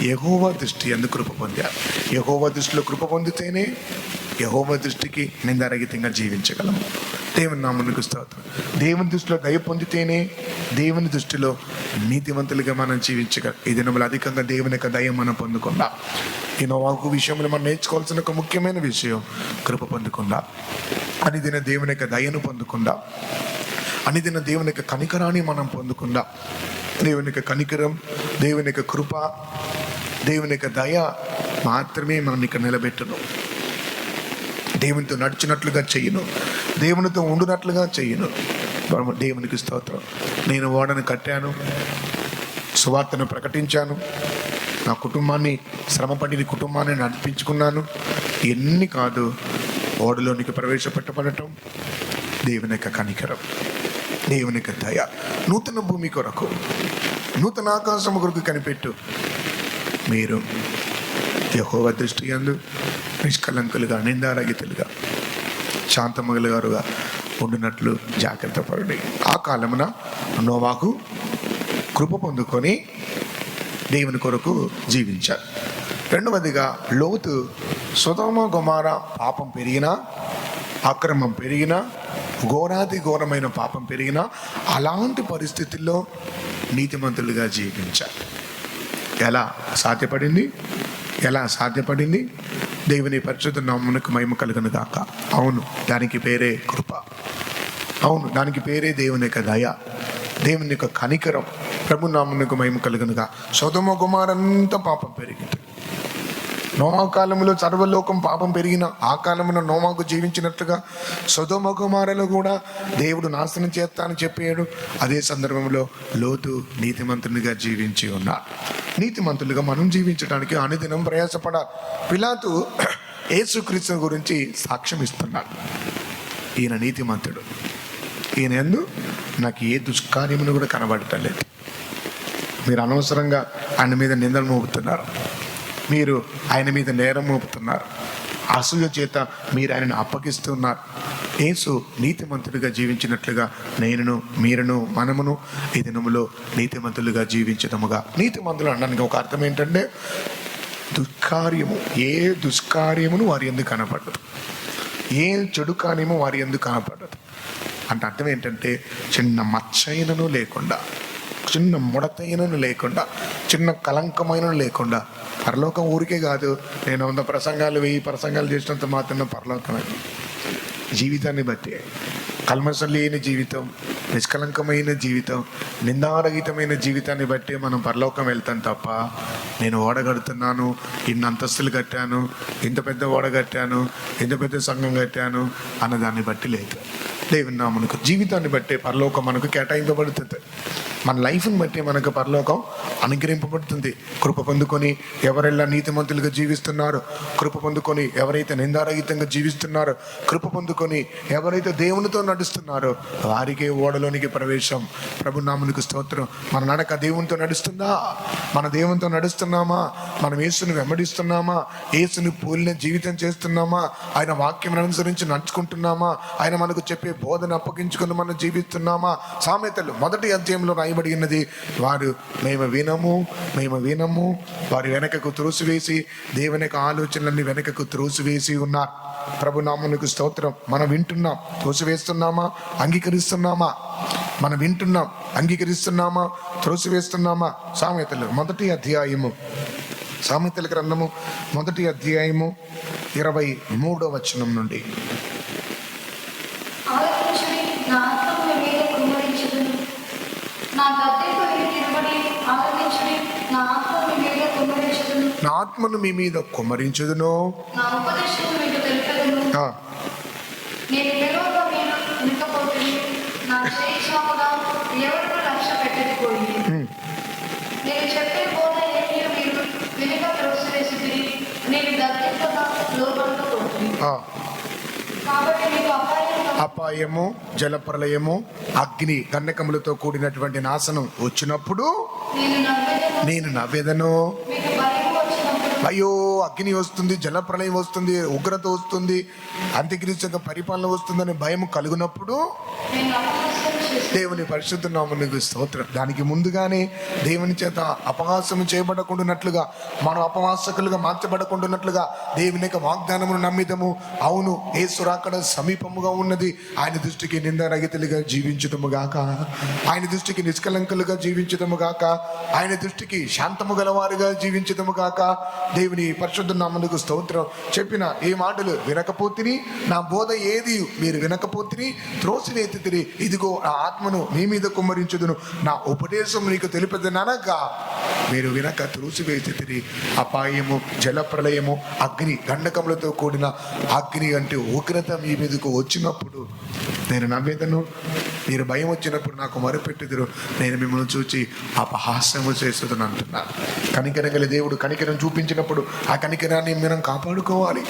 యెహోవా దృష్టి యందు కృప పొందారు. యెహోవా దృష్టిలో కృప పొందితేనే యెహోవా దృష్టికి నిందారహితంగా జీవించగలము. దేవుని నామమునకు స్తోత్రం. దేవుని దృష్టిలో దయ పొందితేనే దేవుని దృష్టిలో నీతివంతులుగా మనం జీవించగలం. ఈ దినములు అధికంగా దేవుని యొక్క దయ మనం పొందుకుందాం. ఈ నోవాహు విషయంలో మనం నేర్చుకోవాల్సిన ఒక ముఖ్యమైన విషయం కృప పొందుకుందాం. అనిదిన దేవుని యొక్క దయను పొందుకుందాం. అనిదిన దేవుని యొక్క కనికరాన్ని మనం పొందుకుందాం. దేవుని యొక్క కనికరం, దేవుని యొక్క కృప, దేవుని యొక్క దయ మాత్రమే మనం ఇక్కడ నిలబెట్టును. దేవునితో నడిచినట్లుగా చెయ్యను, దేవునితో ఉండునట్లుగా చెయ్యను. దేవునికి స్తోత్రం. నేను ఓడను కట్టాను, సువార్తను ప్రకటించాను, నా కుటుంబాన్ని, శ్రమపడిన కుటుంబాన్ని నడిపించుకున్నాను. ఎన్ని కాదు, ఓడలోనికి ప్రవేశపెట్టబడటం దేవుని యొక్క కనికరం, దేవుని యొక్క దయ. నూతన భూమి కొరకు, నూతన ఆకాశం కొరకు కనిపెట్టు. మీరు యెహోవా దృష్టి యందు నిష్కలంకులుగా, నిందారహితులుగా, శాంతమగలుగారుగా ఉండినట్లు జాగ్రత్త పడండి. ఆ కాలమున నోవాహు కృప పొందుకొని దేవుని కొరకు జీవించారు. రెండవదిగా లోతు సొదొమ గొమొర్రా పాపం పెరిగినా, అక్రమం పెరిగినా, ఘోరాతి ఘోరమైన పాపం పెరిగినా అలాంటి పరిస్థితుల్లో నీతిమంతులుగా జీవించారు. ఎలా సాధ్యపడింది? దేవుని పరిశుద్ధ నామమునకు మహిమ కలుగును గాక. అవును, దానికి పేరే కృప. అవును, దానికి పేరే దేవుని యొక్క దయ, దేవుని యొక్క కనికరం. ప్రభు నామమునకు మహిమ కలుగునుగా. సొదొమ గొమొర్రా అంతా పాపం పెరిగింది. నోవాహు కాలంలో సర్వలోకం పాపం పెరిగిన ఆ కాలంలో నోవాహు జీవించినట్లుగా సొదొమ గొమొర్రాలో కూడా దేవుడు నాశనం చేస్తానని చెప్పాడు. అదే సందర్భంలో లోతు నీతిమంతునిగా జీవించి ఉన్నాడు. నీతిమంతులుగా మనం జీవించడానికి అనుదినం ప్రయాసపడాలి. పిలాతు యేసుక్రీస్తు గురించి సాక్ష్యం ఇస్తున్నాడు. ఈయన నీతిమంతుడు, ఈయన యందు నాకు ఏ దుష్కార్యమును కూడా కనబడటం లేదు. మీరు అనవసరంగా ఆయన మీద నిందలు మోపుతున్నారు, మీరు ఆయన మీద నేరం మోపుతున్నారు, అసూయ చేత మీరు ఆయనను అప్పగిస్తున్నారు. యేసు నీతిమంతుడిగా జీవించినట్లుగా మీరును మనమును ఈ దినములో నీతిమంతులుగా జీవించదముగా. నీతిమంతులు అనడానికి ఒక అర్థం ఏంటంటే దుష్కార్యము, ఏ దుష్కార్యమును వారి ఎందుకు కనపడదు, ఏ చెడు కార్యము వారి ఎందుకు కనపడదు అంటే అర్థం ఏంటంటే చిన్న మచ్చైనను లేకుండా, చిన్న ముడతైనను లేకుండా, చిన్న కలంకమైనను లేకుండా. పరలోకం ఊరికే కాదు, నేను 100 ప్రసంగాలు 1000 ప్రసంగాలు చేసినంత మాత్రం పరలోకం అది. జీవితాన్ని బట్టి, కల్మషం లేని జీవితం, నిష్కలంకమైన జీవితం, నిందారహితమైన జీవితాన్ని బట్టి మనం పరలోకం వెళ్తాం తప్ప, నేను ఓడ కడుతున్నాను, ఇన్ని అంతస్తులు కట్టాను, ఇంత పెద్ద ఓడ కట్టాను, ఇంత పెద్ద సంఘం కట్టాను అన్నదాన్ని బట్టి లేదు. దేవుని నామమునకు జీవితాన్ని బట్టే పరలోకం మనకు కేటాయింపబడుతుంది. మన లైఫ్ని బట్టి మనకు పరలోకం అనుగ్రహింపబడుతుంది. కృప పొందుకొని ఎవరెల్లా నీతిమంతులుగా జీవిస్తున్నారో, కృప పొందుకొని ఎవరైతే నిందారహితంగా జీవిస్తున్నారో, కృప పొందుకొని ఎవరైతే దేవునితో నడుస్తున్నారో వారికే ఓడలోనికి ప్రవేశం. ప్రభు నామమునకు స్తోత్రం. మన నడక దేవునితో నడుస్తుందా? మన దేవునితో నడుస్తున్నామా? మనం యేసుని వెంబడిస్తున్నామా? యేసుని పోలిన జీవితం చేస్తున్నామా? ఆయన వాక్యం అనుసరించి నడుచుకుంటున్నామా? ఆయన మనకు చెప్పే బోధన అప్పగించుకుని మనం జీవిస్తున్నామా? సామెతలు 1వ అధ్యాయంలో రాయబడి ఉన్నది, వారు మేము వినము వారి వెనకకు త్రోసివేసి, దేవుని యొక్క ఆలోచనలన్నీ వెనకకు త్రోసివేసి ఉన్నారు. ప్రభు నామమునకు స్తోత్రం. మనం వింటున్నాం, త్రోసివేస్తున్నామా? అంగీకరిస్తున్నామా? మనం వింటున్నాం, అంగీకరిస్తున్నామా? త్రోసివేస్తున్నామా? సామెతలు 1వ అధ్యాయము, సామెతల గ్రంథము 1వ అధ్యాయము 23వ వచనం నుండి. నా ఆత్మను మీ మీద కుమ్మరించుదును, అపాయము, జలప్రలయము, అగ్ని గంధకములతో కూడినటువంటి నాశనం వచ్చినప్పుడు నేను నవ్వెదను. అయ్యో, అగ్ని వస్తుంది, జలప్రలయం వస్తుంది, ఉగ్రత వస్తుంది, అంత్యక్రీస్తు పరిపాలన వస్తుందని భయం కలుగునప్పుడు దేవుని పరిశుద్ధ నామమునకు స్తోత్రం. దానికి ముందుగానే దేవుని చేత అపహాస్యం చేయబడకుండానట్లుగా, మనం అపహాసకులుగా మార్చబడకుండానట్లుగా దేవుని యొక్క వాగ్దానమును నమ్మిదము. అవును, యేసు రాకడ సమీపముగా ఉన్నది. ఆయన దృష్టికి నిందారహితులుగా జీవించుదము గాక, ఆయన దృష్టికి నిష్కలంకులుగా జీవించుదము గాక, ఆయన దృష్టికి శాంతము గలవారుగా జీవించుదము గాక. దేవుని పరిశుద్ధ నామమునకు స్తోత్రం. చెప్పిన ఏ మాటలు వినకపోతిని, నా బోధ ఏది మీరు వినకపోతిని, త్రోసివేతిరి. ఇదిగో నా ఆత్మను మీ మీద కుమ్మరించుదును, నా ఉపదేశం మీకు తెలిపదనగా మీరు వినక త్రోసివేతిరి. అపాయము, జలప్రలయము, అగ్ని గంధకములతో కూడిన అగ్ని అంటే ఉగ్రత మీ మీదకు వచ్చినప్పుడు నేను నవ్వేదను. మీరు భయం వచ్చినప్పుడు నాకు మొరపెట్టుదురు, నేను మిమ్మల్ని చూచి అపహాస్యము చేస్తుందని అంటున్నాను. కనికరం గల దేవుడు కనికరం చూపించినప్పుడు ఆ కనికరాన్ని మనం కాపాడుకోవాలి.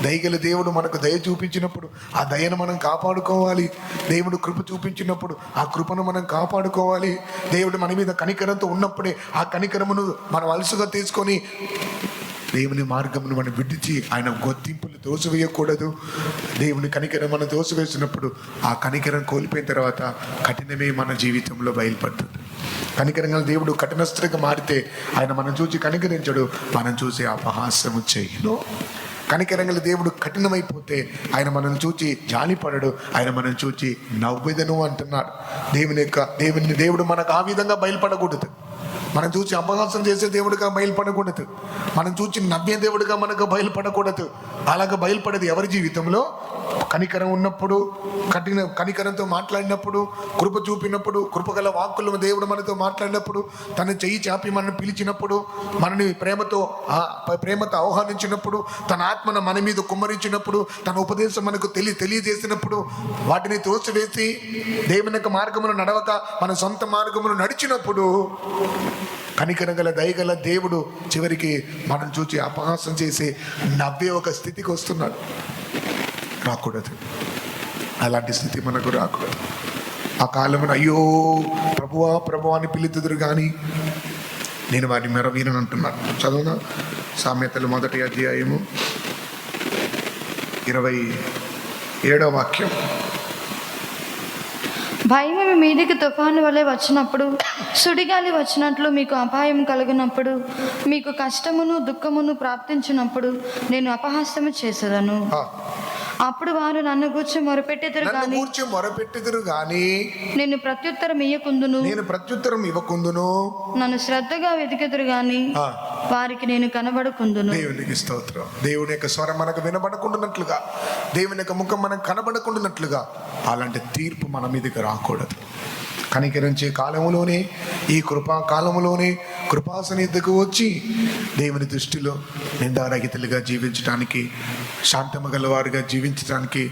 దయగల దేవుడు మనకు దయ చూపించినప్పుడు ఆ దయను మనం కాపాడుకోవాలి. దేవుడు కృప చూపించినప్పుడు ఆ కృపను మనం కాపాడుకోవాలి. దేవుడు మన మీద కనికరంతో ఉన్నప్పుడే ఆ కనికరమును మనం అలసుగా తీసుకొని దేవుని మార్గమును మనం విడిచి ఆయన గొత్తింపులు తోసివేయకూడదు. దేవుని కనికరం మనం తోసివేసినప్పుడు ఆ కనికరం కోల్పోయిన తర్వాత కఠినమే మన జీవితంలో బయలుపడుతుంది. కనికరంగా దేవుడు కఠినస్తుడిగా మారితే ఆయన మనం చూసి కనికరించడు, మనం చూసి అపహాస్యము చేయను. కనికరంగల దేవుడు కఠినమైపోతే ఆయన మనల్ని చూచి జాలిపడడు, ఆయన మనం చూచి నవ్వెదను అంటున్నాడు. దేవుడు మనకు ఆ విధంగా బయలుపడకూడదు. మనం చూసి అపహాసం చేసే దేవుడిగా బయలుపడకూడదు, మనం చూసి నవ్వే దేవుడిగా మనకు బయలుపడకూడదు. అలాగ బయలుపడేది ఎవరి జీవితంలో? కనికరం ఉన్నప్పుడు, కనికరంతో మాట్లాడినప్పుడు, కృప చూపినప్పుడు, కృపగల వాక్కులు దేవుడు మనతో మాట్లాడినప్పుడు, తన చెయ్యి చాపి మనల్ని పిలిచినప్పుడు, మనని ప్రేమతో ఆహ్వానించినప్పుడు, తన ఆత్మను మన మీద కుమ్మరించినప్పుడు, తన ఉపదేశం మనకు తెలియజేసినప్పుడు, వాటిని తోసివేసి దేవుని యొక్క మార్గమును నడవక మన సొంత మార్గమును నడిచినప్పుడు కనికరగల దయగల దేవుడు చివరికి మనం చూసి అపహాసం చేసి నవ్వే ఒక స్థితికి వస్తున్నాడు. రాకూడదు, అలాంటి స్థితి మనకు రాకూడదు. ఆ కాలమున అయ్యో ప్రభువా ప్రభువా అని పిలుతుదురు కానీ నేను వారిని మెరవీనని అంటున్నాను. చదువునా సామెతలు 1వ అధ్యాయము 27వ వాక్యం. భయం మీ మీదికి తుఫాను వలె వచ్చినప్పుడు, సుడిగాలి వచ్చినట్లు మీకు అపాయం కలుగునప్పుడు, మీకు కష్టమును దుఃఖమును ప్రాప్తించినప్పుడు నేను అపహాస్యము చేసేదను. అప్పుడు వారు నన్ను గూర్చి మొరపెట్టెదరు గాని నేను ప్రత్యుత్తరం ఇవ్వకుందును. నన్ను శ్రద్ధగా వెతికెదరు గాని వారికి నేను కనబడకుందును. దేవునికి స్తోత్రం. దేవుని యొక్క స్వరం మనకు వినబడకుండానట్లుగా, దేవుని యొక్క ముఖం మనకు కనబడకుండానట్లుగా అలాంటి తీర్పు మన మీదకి రాకూడదు. కనికరించే కాలములోనే, ఈ కృపా కాలములోనే కృపాసన్నిధికి వచ్చి దేవుని దృష్టిలో నిందారహితులుగా జీవించడానికి, శాంతము గలవారుగా జీవించడానికి,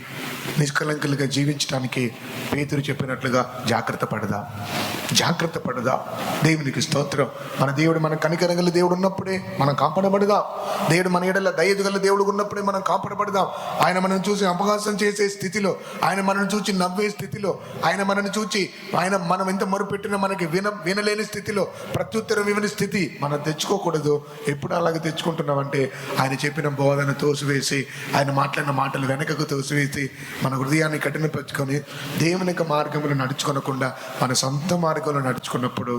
నిష్కలంకులుగా జీవించడానికి పేతురు చెప్పినట్లుగా జాగ్రత్త పడదా. దేవునికి స్తోత్రం. మన దేవుడు మన కనికరగల దేవుడు ఉన్నప్పుడే మనం కాపాడబడదాం. దేవుడు మన ఎడల దయగల దేవుడు ఉన్నప్పుడే మనం కాపాడబడదాం. ఆయన మనం చూసి అపహాసం చేసే స్థితిలో, ఆయన మనల్ని చూచి నవ్వే స్థితిలో, ఆయన మనల్ని చూచి మనం ఎంత మొరుపెట్టినా మనకి వినలేని స్థితిలో, ప్రత్యుత్తరం ఇవ్వని స్థితి మనం తెచ్చుకోకూడదు. ఎప్పుడు అలాగే తెచ్చుకుంటున్నామంటే ఆయన చెప్పిన బోధన తోసివేసి, ఆయన మాట్లాడిన మాటలు వెనకకు తోసివేసి మన హృదయాన్ని కఠినపరుచుకొని దేవుని యొక్క మార్గంలో నడుచుకోనకుండా మన సొంత మార్గంలో నడుచుకున్నప్పుడు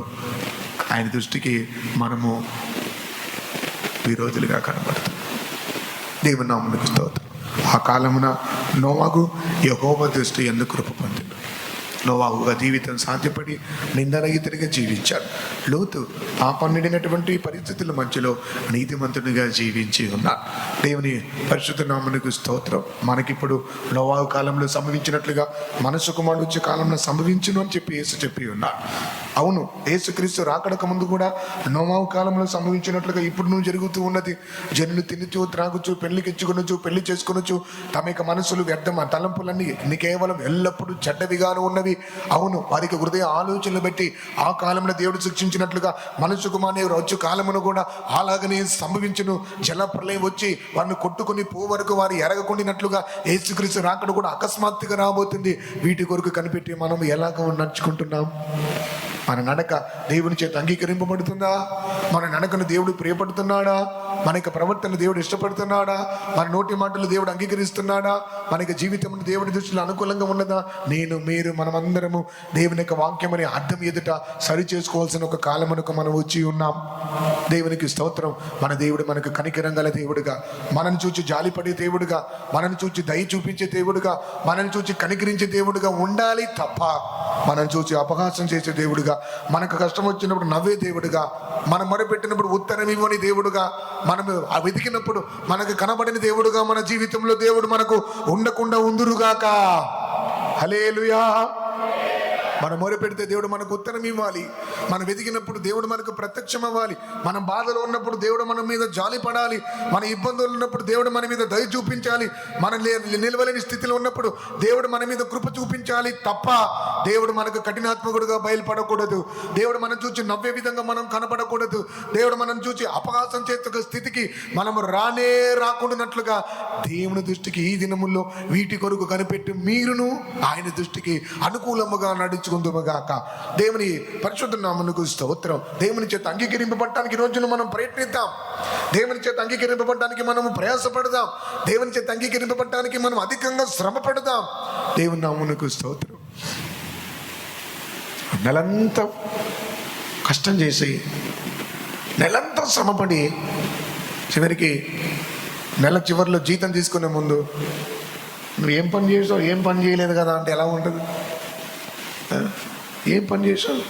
ఆయన దృష్టికి మనము విరోధులుగా కనబడతాం. దేవుని నామమునకు స్తోత్రం. ఆ కాలమున నోవాహు యెహోవా దృష్టి యందు కృప పొందిండు. నోవాహుగా జీవితం సాధ్యపడి నిందరహితుడిగా జీవించాడు. లోతు పాపం నిండినటువంటి పరిస్థితుల మధ్యలో నీతిమంతుడిగా జీవించి ఉన్నాడు. దేవుని పరిశుద్ధ నామమునకు స్తోత్రం. మనకిప్పుడు నోవాహు కాలంలో సంభవించినట్లుగా మనసు కుమారుడు వచ్చే కాలంలో సంభవించును అని చెప్పి యేసు చెప్పి ఉన్నాడు. అవును, యేసుక్రీస్తు రాకడక ముందు కూడా నోవాహు కాలంలో సంభవించినట్లుగా ఇప్పుడు నువ్వు జరుగుతూ ఉన్నది. జనులు తినుచు త్రాగుచు పెళ్లికిచ్చుకొనొచ్చు, పెళ్లి చేసుకొనొచ్చు. తమ యొక్క మనసులు వ్యర్థం, తలంపులన్నీ కేవలం ఎల్లప్పుడూ చెడ్డవిగాను ఉన్నవి. అవును, వారికి హృదయ ఆలోచనలు బట్టి ఆ కాలంలో దేవుడు శిక్షించినట్లుగా మనుషు కుమారుని వచ్చే కాలమును కూడా అలాగనే సంభవించును. జల ప్రళయం వచ్చి వారిని కొట్టుకుని పో వరకు వారు ఎరగకుండినట్లుగా యేసుక్రీస్తు రాకడ కూడా అకస్మాత్తుగా రాబోతుంది. వీటి కొరకు కనిపెట్టి మనం ఎలాగ నడుచుకుంటున్నాం? మన నడక దేవుని చేత అంగీకరింపబడుతుందా? మన నడకను దేవుడు ప్రియపడుతున్నాడా? మన యొక్క ప్రవర్తన దేవుడు ఇష్టపడుతున్నాడా? మన నోటి మాటలు దేవుడు అంగీకరిస్తున్నాడా? మన యొక్క జీవితం దేవుడి దృష్టిలో అనుకూలంగా ఉన్నదా? మీరు మనమందరము దేవుని యొక్క వాక్యమని అర్థం ఎదుట సరి చేసుకోవాల్సిన ఒక కాలమునకు మనం వచ్చి ఉన్నాం. దేవునికి స్తోత్రం. మన దేవుడు మనకు కనికరం గల దేవుడుగా, మనల్ని చూచి జాలిపడే దేవుడుగా, మనల్ని చూచి దయ చూపించే దేవుడుగా, మనల్ని చూచి కనికరించే దేవుడుగా ఉండాలి తప్ప మనల్ని చూచి అపహాసం చేసే దేవుడుగా, మనకు కష్టం వచ్చినప్పుడు నవ్వే దేవుడుగా, మనం మొరపెట్టినప్పుడు ఉత్తరం ఇవ్వని దేవుడుగా, మనం వెతికినప్పుడు మనకు కనబడిన దేవుడుగా మన జీవితంలో దేవుడు మనకు ఉండకుండా ఉందురుగాక. హల్లెలూయా. మనం మొరపెడితే దేవుడు మనకు ఉత్తరం ఇవ్వాలి. మనం వెతికినప్పుడు దేవుడు మనకు ప్రత్యక్షం అవ్వాలి. మనం బాధలో ఉన్నప్పుడు దేవుడు మన మీద జాలి పడాలి. మన ఇబ్బందులు ఉన్నప్పుడు దేవుడు మన మీద దయ చూపించాలి. మనం నిలవలేని స్థితిలో ఉన్నప్పుడు దేవుడు మన మీద కృప చూపించాలి తప్ప దేవుడు మనకు కఠినాత్మకుడుగా బయలుపడకూడదు. దేవుడు మనం చూచి నవ్వే విధంగా మనం కనపడకూడదు. దేవుడు మనం చూచి అపహాసం చేసే స్థితికి మనము రాకుండానట్లుగా దేవుని దృష్టికి ఈ దినముల్లో వీటి కొరకు కనిపెట్టి మీరును ఆయన దృష్టికి అనుకూలముగా నడుచుకుందుముగాక. దేవుని పరిశుద్ధ నామమునకు స్తోత్రం. దేవుని చేత అంగీకరింపబడటానికి రోజును మనం ప్రయత్నిద్దాం. దేవుని చేత అంగీకరింపబడటానికి మనము ప్రయాసపడదాం. దేవుని చేత అంగీకరింపబడటానికి మనం అధికంగా శ్రమ పడదాం. దేవుని నామమునకు స్తోత్రం. నెలంతా కష్టం చేసి, నెలంతా శ్రమపడి, చివరికి నెల చివరిలో జీతం తీసుకునే ముందు నువ్వు ఏం పని చేసావు, ఏం పని చేయలేదు కదా అంటే ఎలా ఉంటుంది? ఏం పని చేసావు?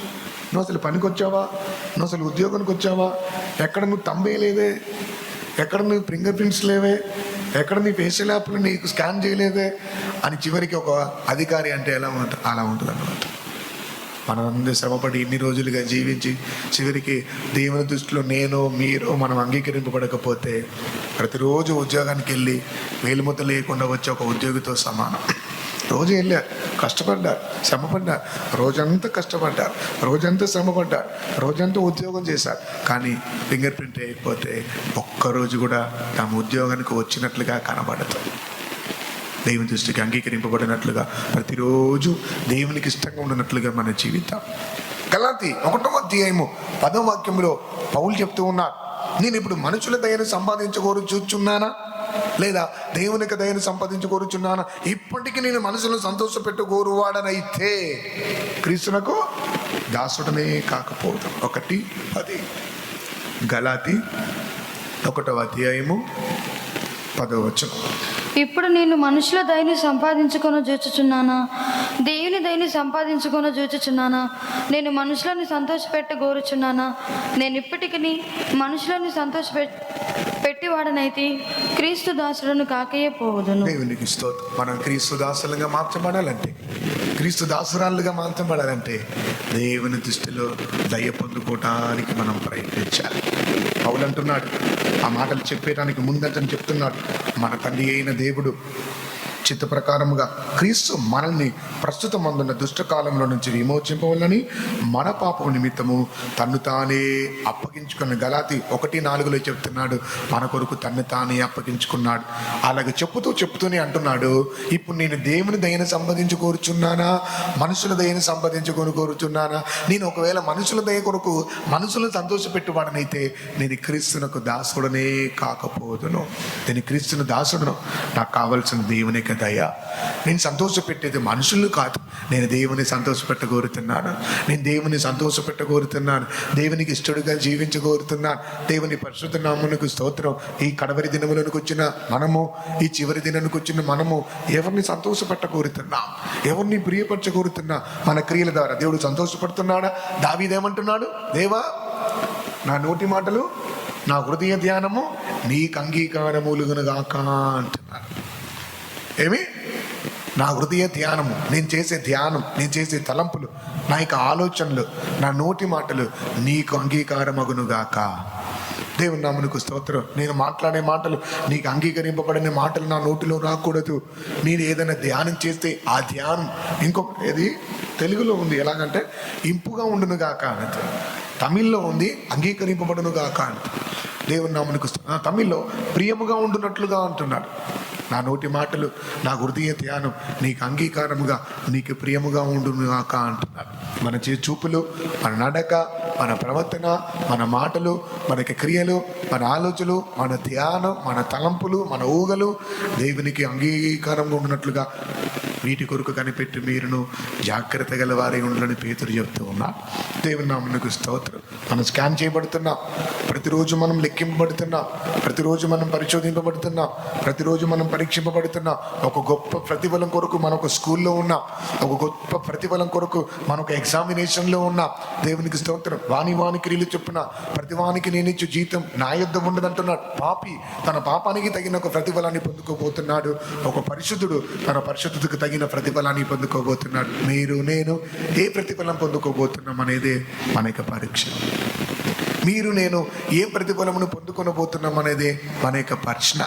నువ్వు అసలు పనికి వచ్చావా? నువ్వు అసలు ఉద్యోగానికి వచ్చావా? ఎక్కడ నువ్వు తంబేయలేదే, ఎక్కడ నువ్వు ఫింగర్ ప్రింట్స్ లేవే, ఎక్కడ నీ ఫేషియల్ యాప్లు నీకు స్కాన్ చేయలేదే అని చివరికి ఒక అధికారి అంటే ఎలా ఉంటుంది? అలా ఉంటుంది అన్నమాట. మనందరూ శ్రమపడి ఇన్ని రోజులుగా జీవించి చివరికి దేవుని దృష్టిలో మీరు మనం అంగీకరింపబడకపోతే ప్రతిరోజు ఉద్యోగానికి వెళ్ళి వేలుముద్ద లేకుండా వచ్చే ఒక ఉద్యోగితో సమానం. రోజు వెళ్ళారు, కష్టపడ్డారు, శ్రమపడ్డారు, రోజంతా కష్టపడ్డారు, రోజంతా శ్రమపడ్డారు, రోజంతా ఉద్యోగం చేశారు. కానీ ఫింగర్ ప్రింట్ అయిపోతే ఒక్కరోజు కూడా తమ ఉద్యోగానికి వచ్చినట్లుగా కనబడదు. దేవుని దృష్టికి అంగీకరింపబడినట్లుగా ప్రతిరోజు దేవునికి ఇష్టంగా ఉన్నట్లుగా మన జీవితం. గలాతీ 1వ అధ్యాయము 10వ వాక్యంలో పౌలు చెప్తూ ఉన్నాడు, నేను ఇప్పుడు మనుషుల దయను సంపాదించుకోరు చూచున్నానా? లేదా దేవునికి దయను సంపాదించుకోరుచున్నానా? ఇప్పటికీ నేను మనసును సంతోషపెట్టుకోరువాడనైతే క్రీస్తునకు దాసుడనే కాకపోవడం. 1:10 గలాతీ 1:10 ఇప్పుడు నేను మనుషుల దయని సంపాదించుకొని చూచుచున్నానా, దేవుని దయని సంపాదించుకొని చూచుచున్నానా? నేను మనుషులను సంతోషపెట్టగోరుచున్నానా? నేను ఇప్పటికీ మనుషులను పెట్టివాడనైతే క్రీస్తు దాసులను కాకయే పోవదును. దేవునికి స్తోత్రం. మనం క్రీస్తు దాసులుగా మార్చబడాలంటే, క్రీస్తు దాసురాలుగా మార్చబడాలంటే దేవుని దృష్టిలో దయ పొందుకోవటానికి మనం ప్రయత్నించాలి. పౌలు అంటున్నాడు, ఆ మాటలు చెప్పేటానికి ముందంటని చెప్తున్నాడు, మన తండ్రి అయిన దేవుడు చిత్త ప్రకారముగా క్రీస్తు మనల్ని ప్రస్తుతం అందున్న దుష్టకాలంలో నుంచి విమోచింపవాలని మన పాపం నిమిత్తము తన్ను తానే అప్పగించుకున్న. గలాతీ 1:4 చెప్తున్నాడు, మన కొరకు తన్ను తానే అప్పగించుకున్నాడు. అలాగే చెప్తూనే అంటున్నాడు, ఇప్పుడు నేను దేవుని దయను సంపాదించుకోరుచున్నానా, మనుషుల దయను సంపాదించుకోరుచున్నానా? నేను ఒకవేళ మనుషుల దయ కొరకు మనుషులను సంతోషపెట్టువాడనైతే నేను క్రీస్తునకు దాసుడనే కాకపోదును. నేను క్రీస్తును దాసుడును. నాకు కావలసిన దేవుని దయ. నేను సంతోషపెట్టేది మనుషులు కాదు, నేను దేవుని సంతోషపెట్టగోరుతున్నాను. నేను దేవుని సంతోషపెట్టగోరుతున్నాను. దేవునికి ఇష్టడుగా జీవించగోరుతున్నాను. దేవుని పరిశుద్ధ నామమునకు స్తోత్రం. ఈ కడవరి దినములకు వచ్చిన మనము, ఈ చివరి దినానికి వచ్చిన మనము ఎవరిని సంతోషపెట్టగోరుతున్నాం, ఎవరిని ప్రియపరచగోరుతున్నా? మన క్రియల ద్వారా దేవుడు సంతోషపడుతున్నాడా? దావీదేమంటున్నాడు, దేవా నా నోటి మాటలు నా హృదయ ధ్యానము నీకు అంగీకారములుగునుగాక అంటున్నాడు. ఏమి? నా హృదయ ధ్యానము, నేను చేసే ధ్యానం, నేను చేసే తలంపులు, నా యొక్క ఆలోచనలు, నా నోటి మాటలు నీకు అంగీకారమగునుగాక. దేవుని నామమునకు స్తోత్రం. నేను మాట్లాడే మాటలు నీకు అంగీకరింపబడిన మాటలు నా నోటిలో రాకూడదు. నేను ఏదైనా ధ్యానం చేస్తే ఆ ధ్యానం ఏది తెలుగులో ఉంది ఎలాగంటే ఇంపుగా ఉండునుగాక అంటే, తమిళ్లో ఉంది అంగీకరింపబడునుగాక అంటే. దేవుని నామమునకు తమిళ్లో ప్రియముగా ఉండునట్లుగా అంటున్నాడు. నా నోటి మాటలు, నా హృదయ ధ్యానం నీకు అంగీకారముగా, నీకు ప్రియముగా ఉండునుగాక అంటున్నాడు. మన చూపులు, మన నడక, మన ప్రవర్తన, మన మాటలు, మనకి క్రియలు, మన ఆలోచనలు, మన ధ్యానం, మన తలంపులు, మన ఊగలు దేవునికి అంగీకారంగా ఉండినట్లుగా వీటి కొరకు కనిపెట్టి మీరును జాగ్రత్త గల వారి ఉండాలని పేతురు చెప్తూ ఉన్నాడు. దేవుని నామమునకు స్తోత్రం. మనం స్కాన్ చేయబడుతున్నాం, ప్రతిరోజు మనం లెక్కింపబడుతున్నాం, ప్రతిరోజు మనం పరిశోధింపబడుతున్నాం, ప్రతిరోజు మనం పరీక్షింపబడుతున్నాం. ఒక గొప్ప ప్రతిఫలం కొరకు మనం ఒక స్కూల్లో ఉన్నాం, ఒక గొప్ప ప్రతిఫలం కొరకు మనం ఒక ఎగ్జామినేషన్లో ఉన్నాం. దేవునికి స్తోత్రం. వాని క్రియలు చొప్పున ప్రతివానికి నేనిచ్చు జీతం నా యొద్ద ఉండదంటున్నాడు. పాపి తన పాపానికి తగిన ఒక ప్రతిఫలాన్ని పొందుకోబోతున్నాడు. ఒక పరిశుద్ధుడు తన పరిశుద్ధతకు తగిన ప్రతిఫలాన్ని పొందుకోబోతున్నాడు. మీరు నేను ఏ ప్రతిఫలం పొందుకోబోతున్నాం అనేదే మన యొక్క పరీక్ష. మీరు నేను ఏ ప్రతిఫలమును పొందుకొనబోతున్నాం అనేది మన యొక్క ప్రశ్న.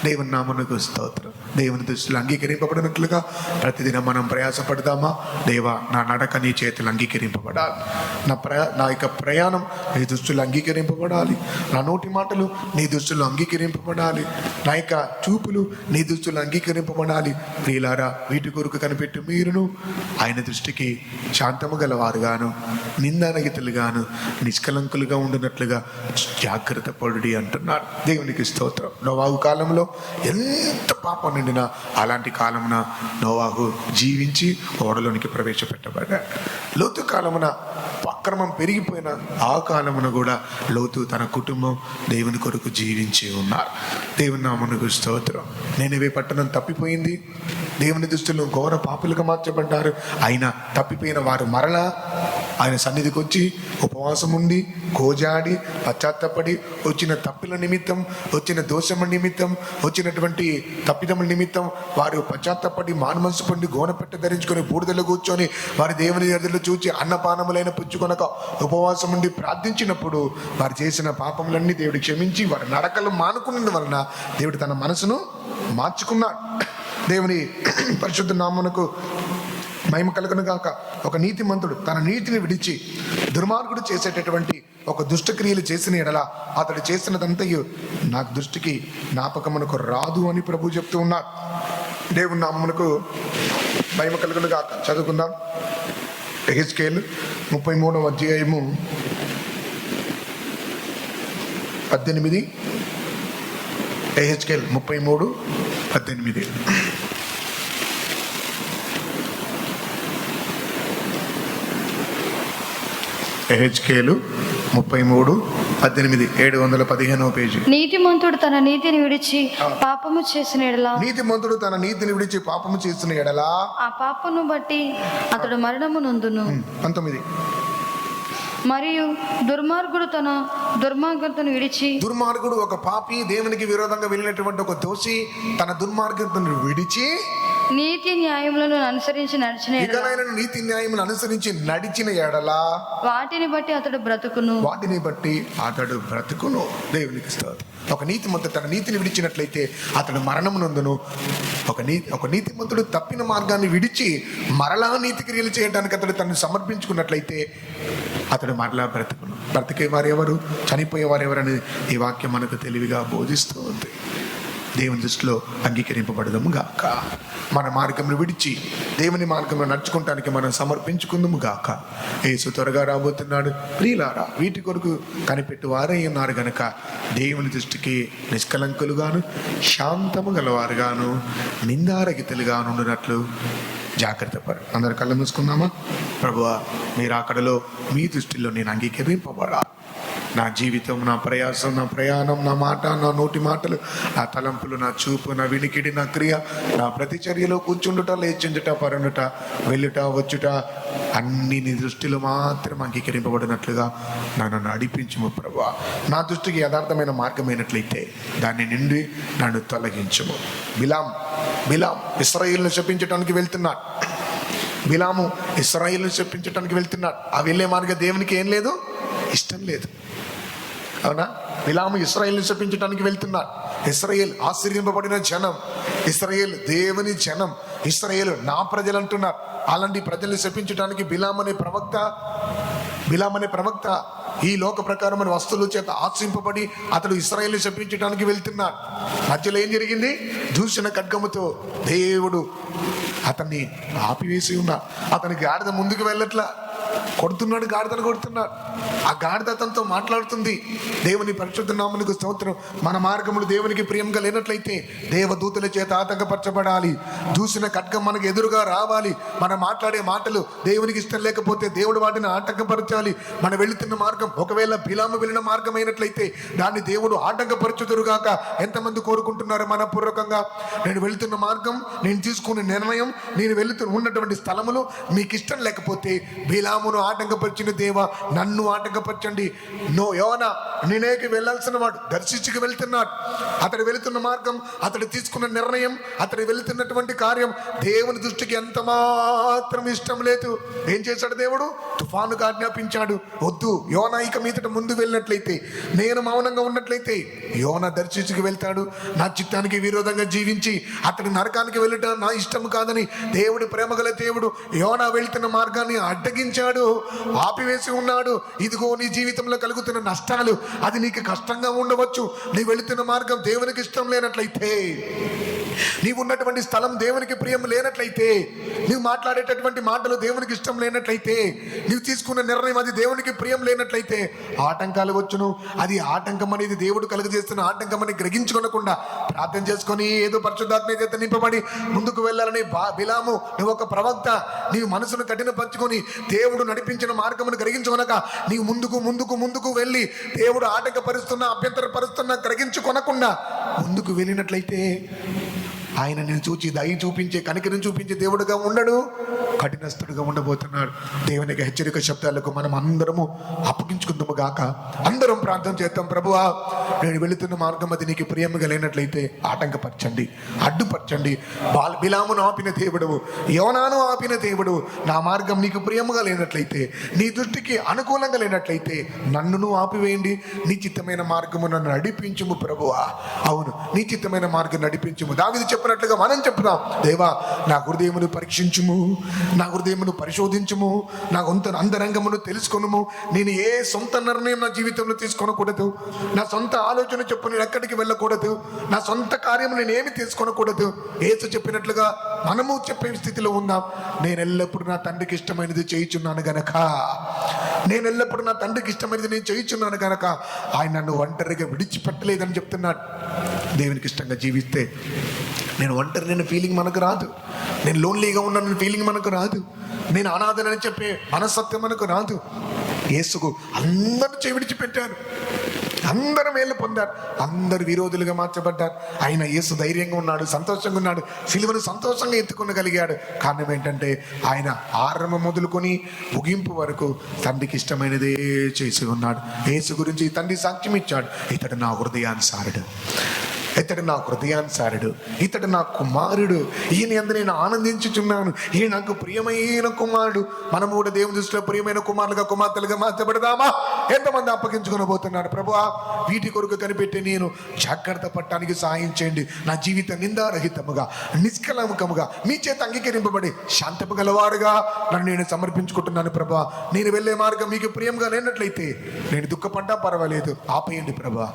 దేవుని నామమునకు స్తోత్రం. దేవుని దృష్టిలో అంగీకరింపబడినట్లుగా ప్రతిదినం మనం ప్రయాసపడదామా? దేవా నా నడక నీ చేతులు అంగీకరింపబడాలి, నా యొక్క ప్రయాణం నీ దృష్టిలో అంగీకరింపబడాలి, నా నోటి మాటలు నీ దృష్టిలో అంగీకరింపబడాలి, నా యొక్క చూపులు నీ దృష్టిలో అంగీకరింపబడాలి. ప్రియులారా, వీటి కొరకు కనిపెట్టి మీరును ఆయన దృష్టికి శాంతము గలవారుగాను, నిందానగితులుగాను, నిష్కలంకులుగా ఉండినట్లుగా జాగ్రత్త పడుడి అంటున్నాడు. దేవునికి స్తోత్రం. నోవాహు కాలంలో ఎంత పాపం నిండినా అలాంటి కాలమున నోవాహు జీవించి ఓడలోనికి ప్రవేశపెట్టబడ్డాడు. లోతు కాలమున అక్రమం పెరిగిపోయిన ఆ కాలమున కూడా లోతు తన కుటుంబం దేవుని కొరకు జీవించి ఉన్నారు. దేవుని నామమునకు స్తోత్రం. నినివే పట్టణం తప్పిపోయింది, దేవుని దృష్టిలో ఘోర పాపులుగా మార్చబడ్డారు. అయినా తప్పిపోయిన వారు మరలా ఆయన సన్నిధికి వచ్చి ఉపవాసం ఉండి కోజాడి పశ్చాత్తపడి వచ్చిన తప్పుల నిమిత్తం, వచ్చిన దోషముల నిమిత్తం, వచ్చినటువంటి తప్పిదముల నిమిత్తం వారు పశ్చాత్తపడి మానమనసు పండి గోనపెట్ట ధరించుకొని బూడిదలో కూర్చొని వారి దేవుని ఎదురు చూచి అన్నపానములైన పుచ్చుకొనక ఉపవాసం ఉండి ప్రార్థించినప్పుడు వారు చేసిన పాపములన్నీ దేవుడు క్షమించి వారి నడకలు మానుకున్న వలన దేవుడు తన మనసును మార్చుకున్నాడు. దేవుని పరిశుద్ధ నామమునకు మహిమ కలుగును గాక. ఒక నీతిమంతుడు తన నీతిని విడిచి దుర్మార్గుడు చేసేటటువంటి ఒక దుష్టక్రియలు చేసిన ఎడల అతడు చేసినదంతయు నాకు దృష్టికి జ్ఞాపకమునకు రాదు అని ప్రభు చెప్తూ ఉన్నారు. దేవుని నామమునకు మహిమ కలుగును గాక. చదువుకుందాం. యెహెజ్కేలు 33వ అధ్యాయము 18. ఎహెచ్కేల్ 33:18. ఎహెచ్కేలు 33:18, 715వ పేజీ. నీతిమంతుడు తన నీతిని విడిచి పాపము చేసిన ఎడల, నీతిమంతుడు తన నీతిని విడిచి పాపము చేసిన ఎడల ఆ పాపమును బట్టి అతడు మరణము నొందును. 19. మరియు దుర్మార్గుడు తన దుర్మార్గతను విడిచి, దుర్మార్గుడు ఒక పాపి, దేవునికి విరోధంగా వెళ్ళినటువంటి ఒక దోషి తన దుర్మార్గతను విడిచి నీతి న్యాయములను అనుసరించి నడిచిన ఎడల, ఇకనైనా నీతి న్యాయములను అనుసరించి నడిచిన ఎడల వాటిని బట్టి అతడు బ్రతుకును. వాటిని బట్టి అతడు బ్రతుకును. దేవునికి స్తోత్రం. ఒక నీతిమంతుడు తన నీతిని విడిచినట్లయితే అతడు మరణము నందును. ఒక నీతిమంతుడు తప్పిన మార్గాన్ని విడిచి మరలా నీతి క్రియలు చేయడానికి అతడు తనను సమర్పించుకున్నట్లయితే అతడు మరలా బ్రతుకును. బ్రతికే వారెవరు, చనిపోయే వారెవరని ఈ వాక్యం మనకు తెలివిగా బోధిస్తూ ఉంది. దేవుని దృష్టిలో అంగీకరింపబడదము గాక. మన మార్గంలో విడిచి దేవుని మార్గంలో నడుచుకోవటానికి మనం సమర్పించుకుందాము గాక. యేసు త్వరగా రాబోతున్నాడు. ప్రియులారా, వీటి కొరకు కనిపెట్టు వారై ఉన్నారు గనక దేవుని దృష్టికి నిష్కలంకులుగాను, శాంతము గలవారుగాను, నిందారహితులుగాను ఉండినట్లు జాగ్రత్త పడు. అందరు కళ్ళు మూసుకుందామా? ప్రభువా, మీరు అక్కడలో మీ దృష్టిలో నేను అంగీకరింపబడా. నా జీవితం, నా ప్రయాసం, నా ప్రయాణం, నా మాట, నా నోటి మాటలు, నా తలంపులు, నా చూపు, నా వినికిడి, నా క్రియ, నా ప్రతిచర్యలో కూర్చుండుట, లేచిండుట, పరుండుట, వెళ్ళుట, వచ్చుట అన్ని నీ దృష్టిలో మాత్రం అంగీకరింపబడినట్లుగా నన్ను నడిపించుము ప్రభువా. నా దృష్టికి యథార్థమైన మార్గమైనట్లయితే దాన్ని నిండి నన్ను తొలగించుము. బిలాం ఇశ్రాయేలును శపించడానికి వెళ్తున్నాడు. బిలాము ఇశ్రాయేలును శపించడానికి వెళ్తున్నాడు. ఆ వెళ్ళే మార్గం దేవునికి ఏం లేదు, ఇష్టం లేదు. అవునా? బిలాము ఇశ్రాయేలును శపించడానికి వెళ్తున్నాడు. ఇశ్రాయేల్ ఆశీర్వదింపబడిన జనం, ఇశ్రాయేల్ దేవుని జనం, ఇశ్రాయేల్ నా ప్రజలు అంటున్నారు. అలాంటి ప్రజల్ని శపించడానికి బిలాం అనే ప్రవక్త ఈ లోక ప్రకారమైన వస్తువుల చేత ఆశింపబడి అతడు ఇశ్రాయేలును శపించడానికి వెళ్తున్నాడు. మధ్యలో ఏం జరిగింది? దూషణ ఖడ్గముతో దేవుడు అతన్ని ఆపివేసి ఉన్నా. అతనికి గాడిద ముందుకు వెళ్ళట్లా, కొడుతున్నాడు, గాడిదను కొడుతున్నాడు. ఆ గాడిద అతనితో మాట్లాడుతుంది. దేవుని పరిశుద్ధ నామమునకు స్తోత్రం. మన మార్గములు దేవునికి ప్రియంగా లేనట్లయితే దేవదూతల చేత ఆటంకపరచబడాలి. దూసిన ఖడ్గం మనకు ఎదురుగా రావాలి. మనం మాట్లాడే మాటలు దేవునికి ఇష్టం లేకపోతే దేవుడు వాటిని ఆటంకపరచాలి. మనం వెళుతున్న మార్గం ఒకవేళ బిలాము వెళ్ళిన మార్గం అయినట్లయితే దాన్ని దేవుడు ఆటంకపరచుదురుగాక. ఎంతమంది కోరుకుంటున్నారు మనపూర్వకంగా? నేను వెళుతున్న మార్గం, నేను తీసుకునే నిర్ణయం, నేను ఉన్నటువంటి స్థలములు మీకు ఇష్టం లేకపోతే బిలామును ఆటంకపరిచిన దేవా నన్ను ఆటంకపరచండి. యోనా నినేకి వెళ్ళాల్సిన వాడు దర్శించుకు వెళ్తున్నాడు. అతడు వెళుతున్న మార్గం, అతడు తీసుకున్న నిర్ణయం, అతడు వెళుతున్నటువంటి కార్యం దేవుని దృష్టికి ఎంత మాత్రం ఇష్టం లేదు. ఏం చేశాడు దేవుడు? తుఫానుకు ఆజ్ఞాపించాడు, వద్దు యోనా ఇక మీదట ముందు వెళ్ళినట్లయితే, నేను మౌనంగా ఉన్నట్లయితే యోనా దర్శించుకు వెళ్తాడు. నా చిత్తానికి విరోధంగా జీవించి అతడు నరకానికి వెళ్ళట నా ఇష్టం కాదని దేవుడు, ప్రేమగల దేవుడు యోనా వెళ్తున్న మార్గాన్ని అడ్డగించాడు, ఆపివేసి ఉన్నాడు. ఇదిగో నీ జీవితంలో కలుగుతున్న నష్టాలు, అది నీకు కష్టంగా ఉండవచ్చు. నీ వెళుతున్న మార్గం దేవునికి ఇష్టం లేనట్లయితే, నీవు ఉన్నటువంటి స్థలం దేవునికి ప్రియం లేనట్లయితే, నీవు మాట్లాడేటటువంటి మాటలు దేవునికి ఇష్టం లేనట్లయితే, నీవు తీసుకున్న నిర్ణయం అది దేవునికి ప్రియం లేనట్లయితే ఆటంకాలు వచ్చును. అది ఆటంకం అనేది దేవుడు కలుగజేస్తున్న ఆటంకం అని గ్రహించుకోనకుండా ప్రార్థన చేసుకొని ఏదో పరిశుద్ధాత్మ చేత నింపబడి ముందుకు వెళ్ళాలని బిలాము, నువ్వు ఒక ప్రవక్త, నీవు మనసును కఠినపరచుకొని దేవుడు నడిపించిన మార్గమును గ్రహించుకొనక నీవు ముందుకు వెళ్ళి దేవుడు ఆటంకపరుస్తున్నా, అభ్యంతరపరుస్తున్నా గ్రహించుకొనకుండా ముందుకు వెళ్ళినట్లయితే ఆయన నేను చూచి దయ చూపించే, కనికరిని చూపించే దేవుడుగా ఉండడు, కఠినస్తుడుగా ఉండబోతున్నాడు. దేవునికి హెచ్చరిక శబ్దాలకు మనం అందరము అప్పగించుకుందాము గాక. అందరం ప్రార్థన చేద్దాం. ప్రభువా, నేను వెళుతున్న మార్గం అది నీకు ప్రియముగా లేనట్లయితే ఆటంకపరచండి, అడ్డుపరచండి. బిలామును ఆపిన దేవుడు, యోనాను ఆపిన దేవుడు, నా మార్గం నీకు ప్రియముగా లేనట్లయితే, నీ దృష్టికి అనుకూలంగా లేనట్లయితే నన్నును ఆపివేయండి. నీ చిత్తమైన మార్గము నన్ను నడిపించుము ప్రభువా. అవును, నీ చిత్తమైన మార్గం నడిపించుము. దావీదు చెప్పినట్లుగా మనం చెప్తాం, దేవా నా హృదయమును పరీక్షించుము, నా హృదయమును పరిశోధించుము, నా అంతరంగమును తెలుసుకొనుము. నేను ఏ సొంత నిర్ణయం నా జీవితంలో తీసుకోనకూడదు, నా సొంత ఆలోచన చెప్పు నేను ఎక్కడికి వెళ్ళకూడదు, నా సొంత కార్యము నేను ఏమి తీసుకోనకూడదు. యేసు చెప్పినట్లుగా మనము చెప్పే స్థితిలో ఉందాం. నేను ఎల్లప్పుడూ నా తండ్రికి ఇష్టమైనది చేయుచున్నాను గనక నేను ఎల్లప్పుడూ నా తండ్రికి ఇష్టమైనది నేను చేయించున్నాను కనుక ఆయన నన్ను ఒంటరిగా విడిచిపెట్టలేదని చెప్తున్నాడు. దేవునికి ఇష్టంగా జీవిస్తే నేను ఒంటరి నేను ఫీలింగ్ మనకు రాదు, నేను లోన్లీగా ఉన్నాను ఫీలింగ్ మనకు రాదు, నేను అనాథనని చెప్పే మనస్తత్వం మనకు రాదు. యేసుకు అందరూ విడిచిపెట్టారు, అందరూ మేలు పొందారు, అందరు విరోధులుగా మార్చబడ్డారు. ఆయన యేసు ధైర్యంగా ఉన్నాడు, సంతోషంగా ఉన్నాడు, సిలువను సంతోషంగా ఎత్తుకొనగలిగాడు. కారణం ఏంటంటే ఆయన ఆరంభం మొదలుకొని ముగింపు వరకు తండ్రికి ఇష్టమైనదే చేసి ఉన్నాడు. యేసు గురించి తండ్రి సాక్ష్యం ఇచ్చాడు, ఇతడు నా హృదయానుసారుడు, ఇతడు నా హృదయానుసారుడు, ఇతడు నా కుమారుడు, ఈయన యందు నేను ఆనందించుచున్నాను, ఈయన నాకు ప్రియమైన కుమారుడు. మనము కూడా దేవుని దృష్టిలో ప్రియమైన కుమారులుగా కుమార్తెలుగా మార్చబడదామా? ఎంతమంది అప్పగించుకొని పోతున్నారు? ప్రభువా, వీటి కొరకు కనిపెట్టి నేను జాగ్రత్త పట్టడానికి సహాయం చేయండి. నా జీవితం నిందారహితముగా నిష్కలముఖముగా మీ చేత అంగీకరింపబడి శాంతము గలవాడుగా నన్ను నేను సమర్పించుకుంటున్నాను. ప్రభువా, నేను వెళ్ళే మార్గం మీకు ప్రియంగా లేనట్లయితే నేను దుఃఖపడ్డా పర్వాలేదు, ఆపేయండి ప్రభువా.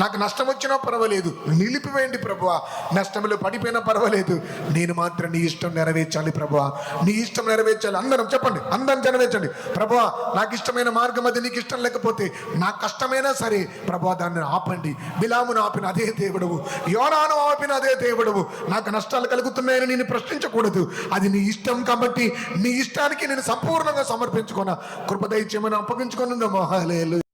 నాకు నష్టం వచ్చినా పర్వాలేదు, నిలిపివేయండి ప్రభువా. నష్టంలో పడిపోయినా పర్వాలేదు, నేను మాత్రం నీ ఇష్టం నెరవేర్చాలి ప్రభువా, నీ ఇష్టం నెరవేర్చాలి. అందరం చెప్పండి, అందరం నెరవేర్చండి. ప్రభువా, నాకు ఇష్టమైన మార్గం అది నీకు ఇష్టం లేకపోతే నాకు కష్టమైనా సరే ప్రభువా దాన్ని ఆపండి. బిలామును ఆపిన అదే దేవుడవు, యోనాను ఆపిన అదే దేవుడవు. నాకు నష్టాలు కలుగుతున్నాయని నేను ప్రశ్నించకూడదు, అది నీ ఇష్టం కాబట్టి నీ ఇష్టానికి నేను సంపూర్ణంగా సమర్పించుకున్నా. కృప దయచేయమని అప్పగించుకున్నాము. హల్లెలూయా.